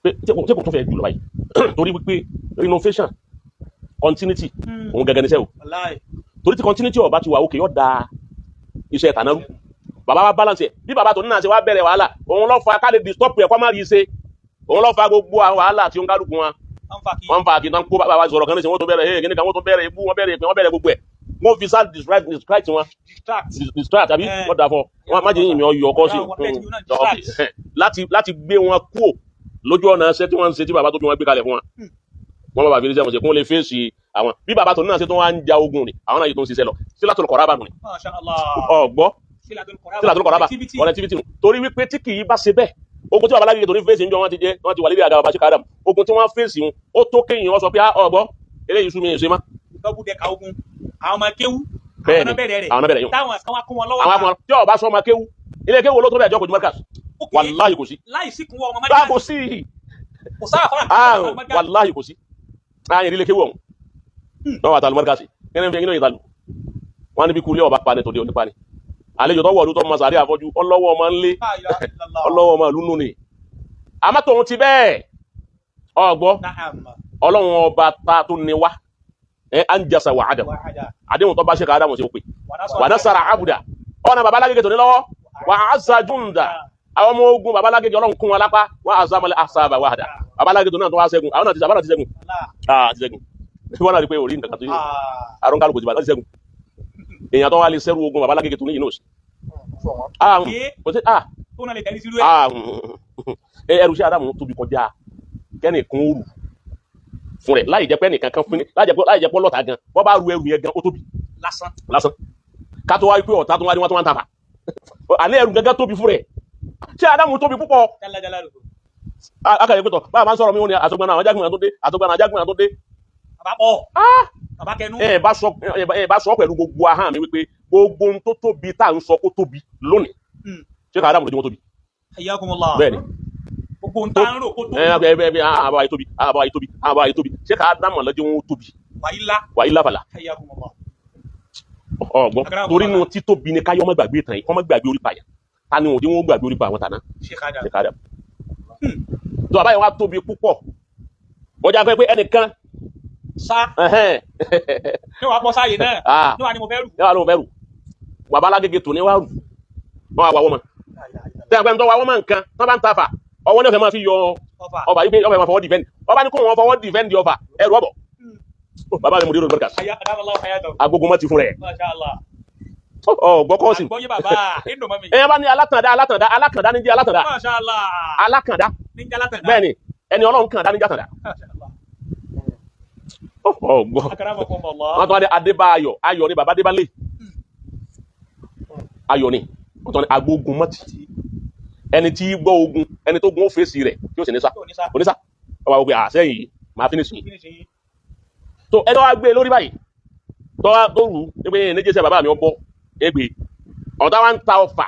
pé tí kò tún fẹ́ jù lọ báyìí torí wípé renovation continuity òun gẹ́gẹ́ níṣẹ́ o torí tí continuity ọba ti wà òkè yóò da iṣẹ́ tàná rú bàbá wa balance ẹ̀ bí bàbá tòní náà ṣe wá bẹ̀rẹ̀ wàhálà òun lọ́ fa káde disturb ẹ̀ kọ́ má rí i ṣe òun lọ́ fa gbogbo àwọn wàhálà tí ó ń kálukú wọn wọ́n fa kí n kó bàbá wa sọ̀rọ̀ kan ní sìn wọ́n tó bẹ̀rẹ̀ hey kíni kan wọ́n tó bẹ̀rẹ̀ ibú wọ́n bẹ̀rẹ̀ ìpín wọ́n bẹ̀rẹ̀ gbogbo ẹ̀ wọ́n fi sáà distract wọn distract àbí wọ́n dà fọ́ wọn má jẹ́ yìnyín ọyọ ọkọ sí láti gbé wọn kúò lójú ọ̀nà ṣẹ́ tí wọ́n ń ṣe tí bàbá tó fi wọn gbé kalẹ̀ fún wọn wọ́n bàbá fi ní sẹ́wọ̀n ṣe kí wọ́n lè fèsì àwọn bí bàbá tó náà ṣe tó wá ń ja ogun ni àwọn náà yìí tó ń ṣiṣẹ́ lọ Silatul Qaraba nù ni ọgbọ́ Silatul Qaraba connectivity nù torí wípé tí kì í bá ṣe bẹ́ẹ̀ ogun tí bàbá Lágége tó ní fèsì ń jọ wọ́n ti wà lédè àga bàbá Sheikh Adam ogun tí wọ́n fèsì ń ó tó kéyìn wọ́n sọ pé ọgbọ́ eléyìí súnmi ìṣe má. dọ́bùdẹ̀ka ogun àwọn ọmọ kéwú bẹ́ẹ̀ni àwọn bẹ̀rẹ̀ yìí táwọn kan wá kún wọn lọ́wọ́ àwọn akọ̀wọ́n tí ọba sọ ọmọ kéwú ilé kéwú ló tó bẹ̀ẹ̀ jọ́ kojú Markaz wàláhì kò sí láìsí kún wọn ọmọ Markaz kò sí wàláhì kò sí ààyè ilé kéwú ọ̀hún náà wà tàlù Markaz kẹ́ni fi ẹ̀yìn ìtàlù wọn níbi kulé ọba pani tòde òní pani àlejò tó wọ̀ ọdún tó mọ sàárè àfọ́jú ọlọ́wọ́ ọmọ ńlé ọlọ́wọ́ ọmọ ìlú nù ni àmọ́ tòun ti bẹ́ẹ̀ ọgbọ́ ọlọ́run ọba ta tó ní wá anjasa wa adam àdéhùn tó bá Sheikh Adam ṣe pé wa nasara abuda ọ̀nà bàbá Lágége tó ní lọ́wọ́ wa azza junda àwọn ọmọ ogun bàbá Lágége ọlọ́run kún wọn lápá wa azamal ahsaba wahda bàbá Lágége tó náà tó wá ṣẹ́gun àwọn náà ti ṣẹ́gun ti ṣẹ́gun wọ́n náà rí pé orí nǹkan tó yẹ àrùn kálukú ti bàbá ti ṣẹ́gun èèyàn tó wá lè ṣẹ́rù ogun bàbá Lágége tó ní yìí náà ẹrù sí Adam tóbi kọjá kẹ́nìkan ó rù fún rẹ̀ láì jẹ́ pé ẹnìkan kan fún ní láì jẹ́ pé lọ́ta gan wọ́n bá ru ẹrù yẹn gan ó tóbi lásán ká tó wá wípé ọ̀tá tó wá ní wọ́n tó wá ń tàfà àní ẹrù gangan tóbi fún rẹ̀ ṣé Ádámù tóbi púpọ̀ akàyè pẹ̀tọ̀ báyà máa ń sọ̀rọ̀ mi wọn ni àtọ́gbọ́n àwọn ajágbìnà tó dé àtọ́gbọ́n ajágbìnà tó dé ẹ bá sọ pẹ̀lú gbogbo ahọ́n mi wípé gbogbo ohun tó tóbi tá à ń sọ kó tóbi lónìí ṣé ká Ádámù lójú wọn tóbi bẹ́ẹ̀ ni gbogbo nta ń rò kó tóbi àbáwá yìí tóbi ṣé ká Ádámù lọ́jọ́ wọn tóbi wàhálà fàlà ọgbọ́n torí nu títóbi ni káyọ́ mọ́ gbàgbé tàn yìí kọ́ mọ́ gbàgbé orí pààyàn ta ni òdi wọn gbàgbé orí pa àwọn tàná Sheikh Adam tó àbáyọ wa tóbi púpọ̀ bọ́jà pé ẹnìkan sá ní wàá bọ́ sáyé náà ní wàá ní mo fẹ́ rù bàbá Lágége tó ní wàá rù wọn àwọ̀ wọ́n mọ̀ tẹ́ àgbẹ̀ tó wà wọ́n mọ̀ nǹkan tó bá ń tafà ọwọ́ ní ọ̀fẹ́ máa fi yọ ọba yìí pé ọba máa fọwọ́ dìfẹ́ndì ọba ní kó wọn fọwọ́ dìfẹ́ndì ọba ẹrù ọbọ̀ bàbá rẹ̀ mo dérò Markaz agogo mọ́ ti fún rẹ̀ gbọ́kọ́ sí ẹ̀yàn bá ní alákàndá ní jẹ́ alákàndá bẹ́ẹ̀ ni ẹni Ọlọ́run kàndá ní jàkàndá ọgbọ́ wọ́n tó wá dé Adébáyọ̀ ayọ̀ ni bàbá Adébálé ayọ̀ ni wọ́n tó wá ní agbógun mọ́tì ẹni tí gbọ́ ogun ẹni tó gun ó fèsì rẹ̀ tí ó sì nísà onísà ọba gbogbo àṣẹyìn yìí máa fínísì yìí tó ẹni wá gbé lórí báyìí tó rù pé ní jẹ́sẹ̀ bàbá mi ọ bọ́ ẹgbẹ́ ọ̀tá wa ń ta ọfà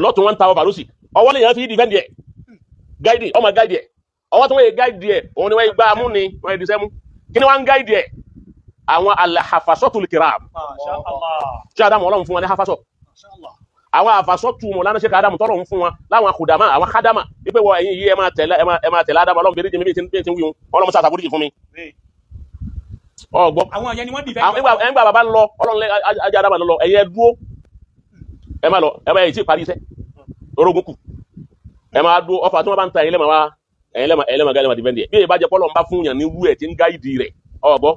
lọ́tún wọn ń ta ọfà lọ́sì ọwọ́ lè yàn fi dìfẹ́ndì ẹ̀ gáìdì ọmọ gáìdì ẹ̀ ọwọ́ tó wọ́n yẹ gáìdì ẹ̀ òun ni wọ́n gbá mú ni wọ́n yẹ disẹ́mú kí ni wọ́n ń gáìdì ẹ̀ àwọn al-hafasatul kiram tí Ádámù Ọlọ́run fún wọn ní hafasọ àwọn àfàsọ́tù Mọ̀lánà Sheikh Ádámù tọ́lọ̀ ń fún wọn láwọn àkùdàmá àwọn kádàmà wípé wọ ẹ̀yìn yìí ẹ máa tẹ̀lé Ádámù Ọlọ́run bèrè jẹ́mi bí ti ń wíwọn Ọlọ́run sáà tàbúrì fún mi ọgbọ́ àwọn ẹ̀yẹn ni wọ́n dìfẹ́ ẹ̀ngbà bàbá ń lọ Ọlọ́run ajá Ádámù lọ ẹ̀yẹ dúó ẹ má lọ ẹ bá yẹ tí parí iṣẹ́ orógún kù ẹ máa dúó ọfà tí wọ́n bá ń ta ẹ̀yìn lẹ́mà gáìdì dìfẹ́ndì ẹ̀ bí ẹ bá jẹ pọ́lọ̀ ń bá fún yàn ní wú ẹ̀ tí ń gáìdì rẹ̀ ọgbọ́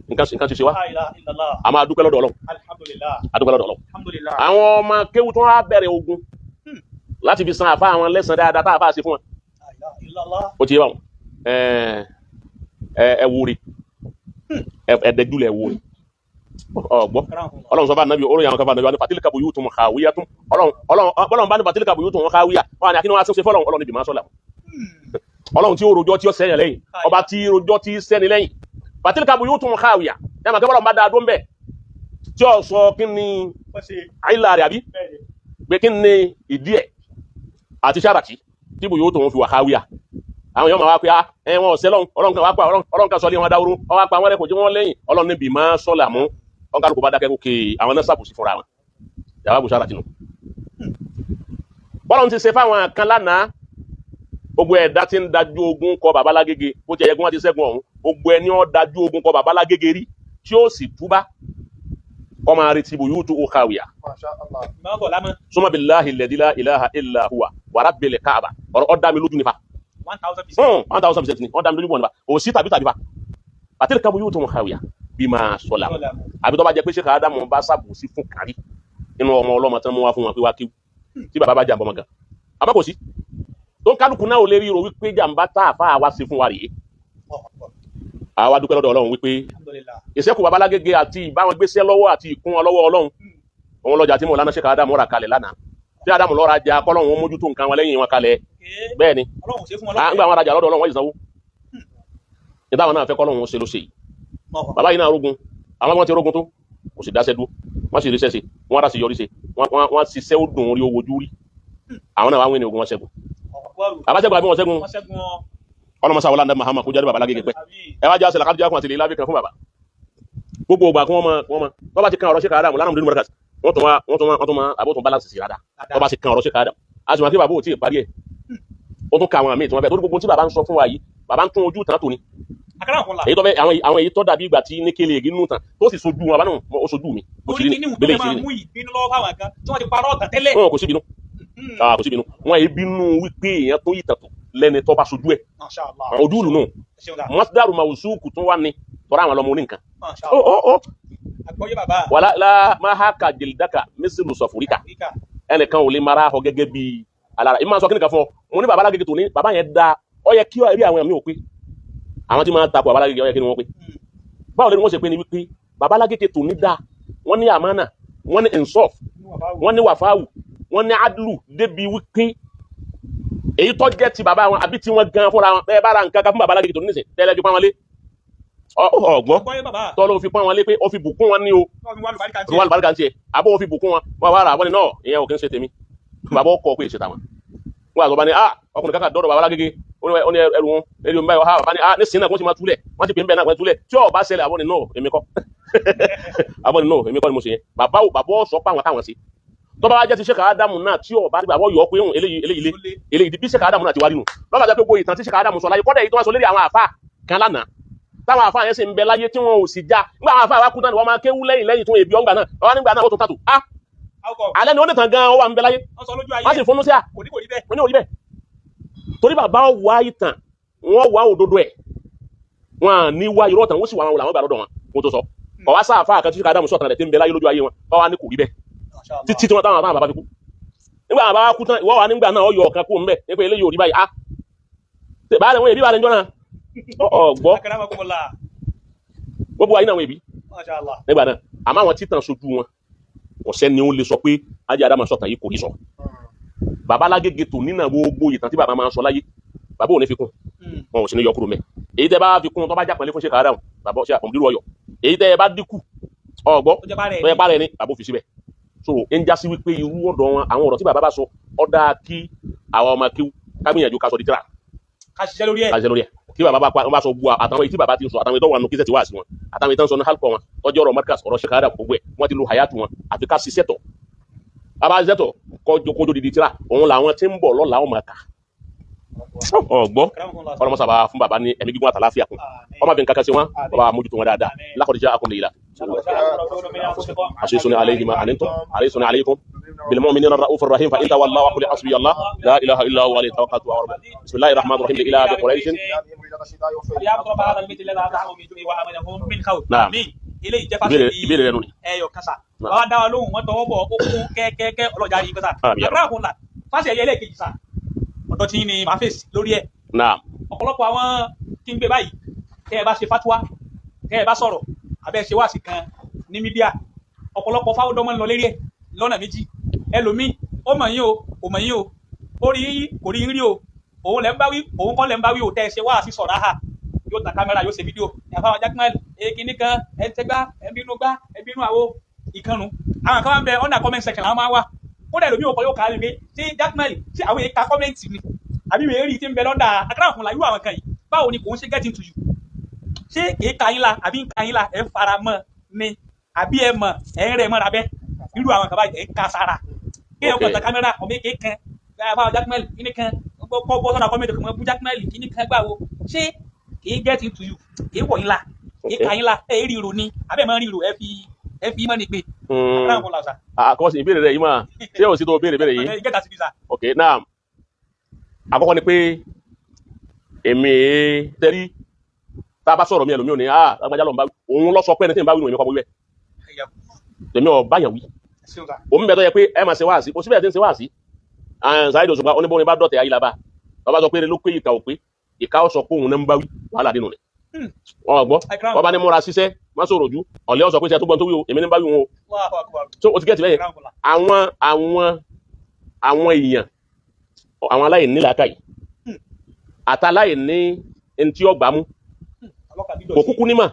nǹkan ti ṣe wá a máa dúpẹ́ lọ́dọ̀ Ọlọ́run adúpẹ́ lọ́dọ̀ Ọlọ́run àwọn ọmọ kéwú tó wá bẹ̀rẹ̀ ogun láti fi san àfá àwọn lẹ́sàn dáadáa tá àfá ṣe fún wọn ó ti yé wọn ẹwúrí ẹ̀ẹ́dẹ́júlẹ̀ ẹwúrí ọgbọ́ Ọlọ́run sọ bá nàbí oróyìn àwọn kan fà nàbí wọn ni fatilka buyutun khawiyatun Ọlọ́run bá ní fatilka buyutun khawiya wọn ni akínú wa ṣe fọ́lọ́run Ọlọ́run níbi máa sọ́lá Ọlọ́run tí ó rojọ́ tí ó sẹ́yìn lẹ́yìn ọba tí rojọ́ tí sẹ́ni lẹ́yìn fatilka buyutun khawiya ẹmà kẹ́bọ́lọ̀ bá dáadọ́ ń bẹ̀ tí ó sọ kí ni àìlà rẹ̀ àbí pé kí ni ìdí ẹ̀ àti sàràkí tí ibò yóò tó wọn fi wà káwíà àwọn èèyàn máa wá pé wọn ọ̀sẹ̀ ọlọ́run kan wá pa ọlọ́run kan sọ lé wọn dáwóró wọn wá pa wọn lẹ́kọ̀ọ́ jẹ́ wọn lẹ́yìn ọlọ́run níbi máa sọ́là mú wọn kálukú bá dákẹ́ kókè àwọn náà sàbòsí fúnra wọn yàrá bù sàràkí nù. bọ́lá ti ṣe fáwọn kan lánàá gbogbo ẹ̀dá tí ń dájú ogun kọ bàbá Lágége bó ti ẹ̀yẹ́gun wọn ti ṣẹ́gun ọ̀hún gbogbo ẹni ó dájú ogun kọ bàbá Lágége rí tí ó sì túbá kọ́ máa retí ibò yóò tó o káwìyà. Summa billahi alladhi la ilaha illa huwa wa rabbil Kaaba ọ̀rọ̀ ọ̀dá mi lójú nípa 1000% ni ọ̀dá mi lójú nípa òun sí tàbí bá àtẹ̀lẹ̀ kábò yóò tó o káwìyà bí máa sọ̀là àbí tó bá jẹ́ pé ṣé káàdá mọ̀ bá sàbòsí fún kárí inú ọmọ ọlọ́mọ tán mú wá fún wọn pé wá kíw tí bàbá bá jà bọ́mọ gan àbá kò sí tó ń kálukú náà ò lè rí ro wípé jàǹbá tá àfa àwa ṣe fún wa rèé àwa dúpẹ́ lọ́dọ̀ Ọlọ́run wípé ìṣẹ́kù bàbá Lágége àti ìbáwọn gbéṣẹ́ lọ́wọ́ àti ìkún wọn lọ́wọ́ Ọlọ́run òun lọ́jà tí mo lánàá ṣe ká Ádámù rà kalẹ̀ lánàá tí Ádámù lọ́ra jà kọ́lọ́run wọn mójútó nǹkan wọn lẹ́yìn wọn kalẹ̀ bẹ́ẹ̀ ni nígbà wọn rajà lọ́dọ̀ Ọlọ́run wọ́n yìí sanwó nígbà wọn náà fẹ́ kọ́lọ́run wọn ṣe ló ṣe yìí bàbá yìí náà rógun àwọn wọn ti rógun tó kò sì dáṣẹ́ dúró wọ́n sì ríṣẹ́ ṣe wọ́n rà sí yọrí ṣe wọ́n ṣiṣẹ́ ó dùn orí owó ojú rí àwọn náà wá wí ní ogun wọn ṣẹ́gun àbáṣẹ́gun àbí wọn ṣẹ́gun ọlọmọsá wọlá ndé Mahama kó jáde bàbá Lágége pẹ́ ẹ wá jẹ́ àṣẹ làkàtúntì àkùn àti ilé lábẹ́ kan fún bàbá gbogbo ògbà kí wọ́n bá ti kan ọ̀rọ̀ ṣe káàdà mú lánàá mú mọ́rẹ́kàsì wọ́n tún máa àbótún balance sí rádà wọ́n bá ti kan ọ̀rọ̀ ṣe káàdà a sì máa kí bàbá ò tí ì parí ẹ̀ ó tún ka àwọn àmì ìtumọ̀ bẹ́ẹ̀ torí gbogbo tí bàbá ń sọ fún wa yìí bàbá ń tún ojú tàn tó ni èyí tó bẹ́ àwọn èyí tó dàbí ìgbà tí ní kéle ègé nínú tàn tó sì sojú wọn abánú ó sojú mi ó sì rí ní bẹ́lẹ̀ ìṣirí ni kò sí bínú kò sí bínú wọn èyí bínú wípé èèyàn tó yìí tàn tó lẹ́ni tó bá sojú ẹ̀ ojú ìlú náà mọ́sídàrú màwùsùkù tún wà ní tọ́ra àwọn ọlọ́mọ oníǹkan wàlá máa ha ka jìlìdáka mísìlù sọ̀fùríkà ẹnìkan ò lè mara họ gẹ́gẹ́ bí alára ìmọ̀ sọ kí nìkan fún ọ mo ní bàbá Lágége tó ní bàbá yẹn da ọ yẹ kí rí àwọn ẹ̀mí ò pé àwọn tí máa ń takò bàbá Lágége ọ yẹ kí ni wọ́n pé báwo lè wọ́n ṣe pé ni wípé bàbá Lágége tó ní da wọ́n ní àmánà wọ́n ní insof wọ́n ní wàfáwù wọ́n ní adlu débi wípé èyí tó jẹ́ ti bàbá wọn àbí tí wọ́n gan fúnra wọn bẹ́ẹ̀ bá ra nǹkan kan fún bàbá Lágége tó nísìn tẹ́lẹ̀ fi pọ́n wọn lé ọgbọ́n tọ́lọ́ fi pọ́n wọn lé pé ó fi bùkún wọn ní o ruwa alùbáríkà tiẹ̀ àbọ̀ ó fi bùkún wọn wọ́n wá rà wọ́n ní náà ìyẹn ò kí ń ṣe tèmi bàbá ọkọ̀ pé ìṣe tàwọn wọ́n àgbà ní ọkùnrin kankan dọ́dọ̀ bàbá Lágége ó ní ẹrù wọn ẹrù mi báyìí bàbá ní ní sinna kó ti máa túlẹ̀ wọ́n ti pè ń bẹ̀ náà kó ti túlẹ̀ tí ó bá ṣẹlẹ̀ àbọ̀ ní náà èmi kọ́ àbọ̀ ní náà èmi kọ́ ni mo ṣe yẹn bàbá sọ pé àwọn táwọn ṣe tọ́ba wá jẹ́ ti Sheikh Ádámù náà tí ọba àti bàbá yọ pé òun eléyìí bí Sheikh Ádámù náà ti wá nínú lọ́ba jẹ́ pé gbogbo ìtàn tí Sheikh Ádámù sọ láyé kọ́dà èyí tó wá sọ lérí àwọn àfà kan lánàá táwọn àfà yẹn sì ń bẹ láyé tí wọn ò sì já nígbà àwọn àfà wa kú tán ni wọ́n máa kéwú lẹ́yìn tó ebi ọ̀ngbà náà wọ́n nígbà náà ó tún tàtù alẹ́ ni ó nìtàn gan ó wà ń bẹ láyé wọ́n sì fúnnú sí à wọ́n ní òrí bẹ́ẹ̀ torí bàbá wá ìtàn wọ́n wá òdodo ẹ̀ wọ́n ní wá irọ́ tàn wọ́n sì wà wọn làwọn gbà lọ́dọ̀ wọn kó tó sọ kọ̀ wá sáà fà kan tí Sheikh Ádámù sọ̀tàn rẹ̀ tí ń bẹ láyé lójú ayé wọn wọ́n wá ní kò rí bẹ́ẹ̀ títí tí wọ́n táwọn bàbá fi kú nígbà bàbá kú tán ìwọ́ wa nígbà náà ọyọ ọ̀kan kú mbẹ́ nípa eléyìí ò rí báyìí báyìí wọ́n èbí bá lẹ́jọ́ náà ọ̀gbọ́ gbogbo ayé náà wọ́n èbí nígbà náà àmọ́ àwọn títàn sojú wọn ọ̀sẹ́ ni ó lè sọ pé Ajé Ádámù sọ̀tàn yìí kò rí sọ bàbá Lágége tó nínà gbogbo ìtàn tí bàbá máa ń sọ láyé bàbá ò ní fi kún wọn ò sì ní yọ kúrò mẹ́ èyí tẹ́ bá fi kún tó bá jápẹ́lẹ́ fún Sheikh Ádámù bàbá ṣe àkọ́mùdírú ọyọ èyí tẹ́ bá dínkù ọ̀gbọ́ tó yẹ parẹ́ ní bàbá òfin síbẹ̀ so ń já sí wípé irú ọ̀dọ̀ wọn àwọn ọ̀rọ̀ tí bàbá bá sọ ọ̀dà kí àwọn ọmọ kí kágbìyànjú ká sọ di tíra ká ṣiṣẹ́ lórí ẹ̀ kí bàbá bá sọ gbọ́ àtàwọn èyí tí bàbá ti sọ àtàwọn ètò wà nù kíṣẹ́ ti wá sí wọn àtàwọn ètò ń sọ ní halkọ wọn tọ́jú ọ̀rọ̀ markas ọ̀rọ̀ Sheikh Ádámù gbogbo ẹ̀ wọ́n ti lo hayatu wọn àfi ká ṣiṣẹ́ tọ̀ bàbá ṣiṣẹ́ tọ̀ kójó didi tíra òun làwọn tí ń bọ̀ lọ́la ọmọ ká ọgbọ́ ọlọmọsàbà fún bàbá ní ẹ̀mí gígùn àtàláfíà kún ọmọ bí n kankan sí wọn bàbá mójútó wọn dáadáa lákọ̀ọ́díjà akọ̀lẹ̀ ìlà àṣíṣùn alayhim àníntọ́ àríṣùn alaykum بالمؤمنين الرؤوف الرحيم فإن تولوا وقل حسبي الله لا إله إلا هو عليه توكلت وهو رب بسم الله الرحمن الرحيم لإله بقريش نعم ilé ìjẹ́fàṣẹ́ ní ẹyọ kásá wọ́n dá wa lóhùn wọ́n tọwọ́ bọ̀ ó kún kẹ́kẹ́kẹ́ ọlọ́jà yìí kásá àgbàkùn là fásitì ẹ̀yẹ ẹlẹ́ẹ̀kejì sá ọ̀dọ̀ tí ní máa fèsì lórí ẹ̀ ọ̀pọ̀lọpọ̀ àwọn kí n gbé báyìí tẹ́ ẹ bá ṣe fatuwa tẹ́ ẹ bá sọ̀rọ̀ abẹ́ ṣe wáàsí kan ní mídíà ọ̀pọ̀lọpọ̀ fáwọ́dọ́mọ́ ń lọ lérí ẹ̀ lọ́nà méjì ẹlòmíì ó mọ̀ yín o kò mọ̀ yín o ó rí kò rí rí o òun lẹ́ ń bá wí òun kọ́ lẹ́ ń bá wí o tẹ́ ẹ ṣe wáàsí sọ̀rọ̀ áhà yóò ta kámẹ́rà yóò ṣe fídíò ẹ̀fọ́ àwọn jákèmẹ́l èkìní kan ẹ̀ńtẹ́gbá ẹ̀bínú àwo ìkànnù àwọn kan máa ń bẹ under comment section àwọn máa ń wà ó dẹ̀ lómi ò kọ́ yóò kà á lè pé ṣé Jaqmal ṣé àwọn èèyàn ka kọ́mẹ́ǹtì ni àbí wèé rí tí ń bẹ lọ́ndà akérèmọ̀kùn la irú àwọn kan yìí báwo ni kò ń ṣe get into you ṣé kìí ka yín la àbí ń ka yín la ẹ̀ ń fara mọ́ ni àbí ẹ̀ mọ̀ ẹ̀ ń rẹ̀ mọ́ra bẹ́ irú àwọn kan báyìí ẹ̀ ń ka sára kéèyàn kọ̀ọ̀tà kámẹ́rà ọmọ èké kan báwo Jaqmal kíní kan bọ́ sọ́nà kọ́mẹ́ǹtì kan bú Jaqmal kíní kan gbà wo ṣé kìí get into you kìí wọ̀ yín la kìí ka yín la ẹ̀ rí ro ni àbẹ́ mọ́ rí ro ẹ fi mọ́ ni pé akérèmọ̀kùn la ọ̀sà. àkọsí ìbéèrè rẹ yìí mà ṣé o sì tó béèrè yìí ok now àkọ́kọ́ ni pé èmi tẹ́rí tá a bá sọ̀rọ̀ mi ẹlòmíì ò ní agbájá lọ́nba òun lọ sọ pé ẹni tí ń bá wí nù èmi kọ́ mọ́ wíwẹ̀ èmi ò báyàn wí òun bẹ̀ tó yẹ pé ẹ máa ṣe wáàsí kò síbẹ̀ tí ń ṣe wáàsí Saheed Òṣùpá oníbóni bá dọ̀tẹ̀ ayílaba bàbá sọ pé ló pé ìkà ò pé ìkà ó sọ pé òun náà ń bá wí wàhálà dínú rẹ̀ wọn gbọ́ wọn bá ní múra ṣiṣẹ́ má sọ̀rọ̀ jù ọ̀lẹ́ ọ̀sọ̀ pé ṣe àtúgbọ́n tó wí o èmi ní bá wí wọn o so o ti gẹ́tì bẹ́ẹ̀ àwọn èèyàn àwọn aláìní làákàyè àtàláìní ẹni tí ọgbà mú kò kúkú ní mà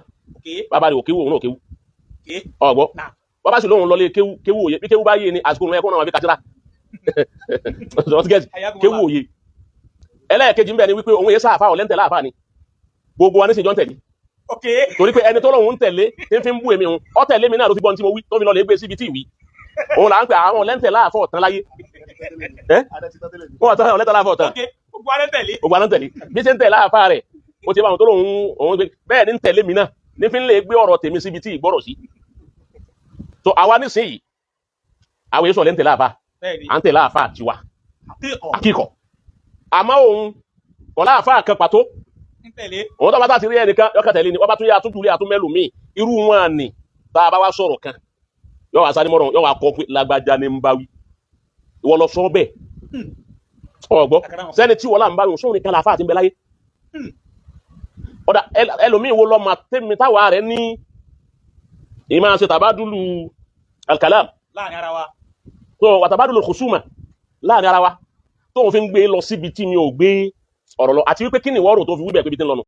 bàbá rẹ̀ òkéwù òun náà kéwù ọgbọ́ bàbá sì lóhun lọlé kéwù òye bí kéwù bá yé ni àsìkò òun ẹkún náà wọn fi kàtírà kéwù òye ẹlẹ́ẹ̀kejì ń bẹ̀ ni wípé òun yẹ sáàfà ọ̀lẹ́ntẹ̀ láàfà ni gbogbo wa ní sèjọ́ ń tẹ̀lé torí pé ẹni tó lóhun ń tẹ̀lé tí ń fi ń bú èmi òun ọ tẹ̀lé mi náà ló fi gbọ́n tí mo wí tó fi lọ lè gbé síbi tí ìwí òun là ń pè àwọn ọ̀lẹ́ntẹ̀ láàfà ọ̀tán láyé wọ́n tán ọ̀lẹ́ntẹ̀ láàfà ọ̀tán gbogbo wa ń tẹ̀lé bí ṣe ń tẹ̀lé àfà rẹ̀ ó ti bá àwọn tó lóhun òun gbé bẹ́ẹ̀ ni ń tẹ̀lé mi náà ní fi ń lè gbé ọ̀rọ̀ tèmi síbi tí ìgbọ́rọ̀ sí so àwa nísìnyí àwọn èso ọ̀lẹ́ntẹ̀ láàfà à ń tẹ̀lé àfà tiwa akíkọ̀ àmọ́ òun kọ̀ láàfà kan pàtó òun tó bá tá ti rí ẹnìkan yọ́kà tẹ̀lé ni wọ́n bá tún yá àtúntúlé àtúnmẹ́lù míì irú wọn ni tá a bá wá sọ̀rọ̀ kan yọ́ wá sáré mọ́rọ̀ yọ́ wá kọ́ pé lágbájá ní ń bá wí ìwọ lọ sọ bẹ́ẹ̀ ọgbọ́ sẹ́ni tí wọ́n là ń bá wí sóhun nìkan láàfà àti ń bẹ láyé ọ̀dà ẹlòmíì wo lọ máa tẹ́mi táwa rẹ̀ ní ìmọ̀ ṣe tàbádùlù alkalam láàrin ara wa so wà tàbádùlù khusuma láàrin ara wa tóun fi ń gbé lọ síbi tí mi ò gbé ọ̀rọ̀ lọ àti wípé kí ni ìwọ́rò tó fi wíbẹ̀ pé bí tí ń lọ́nu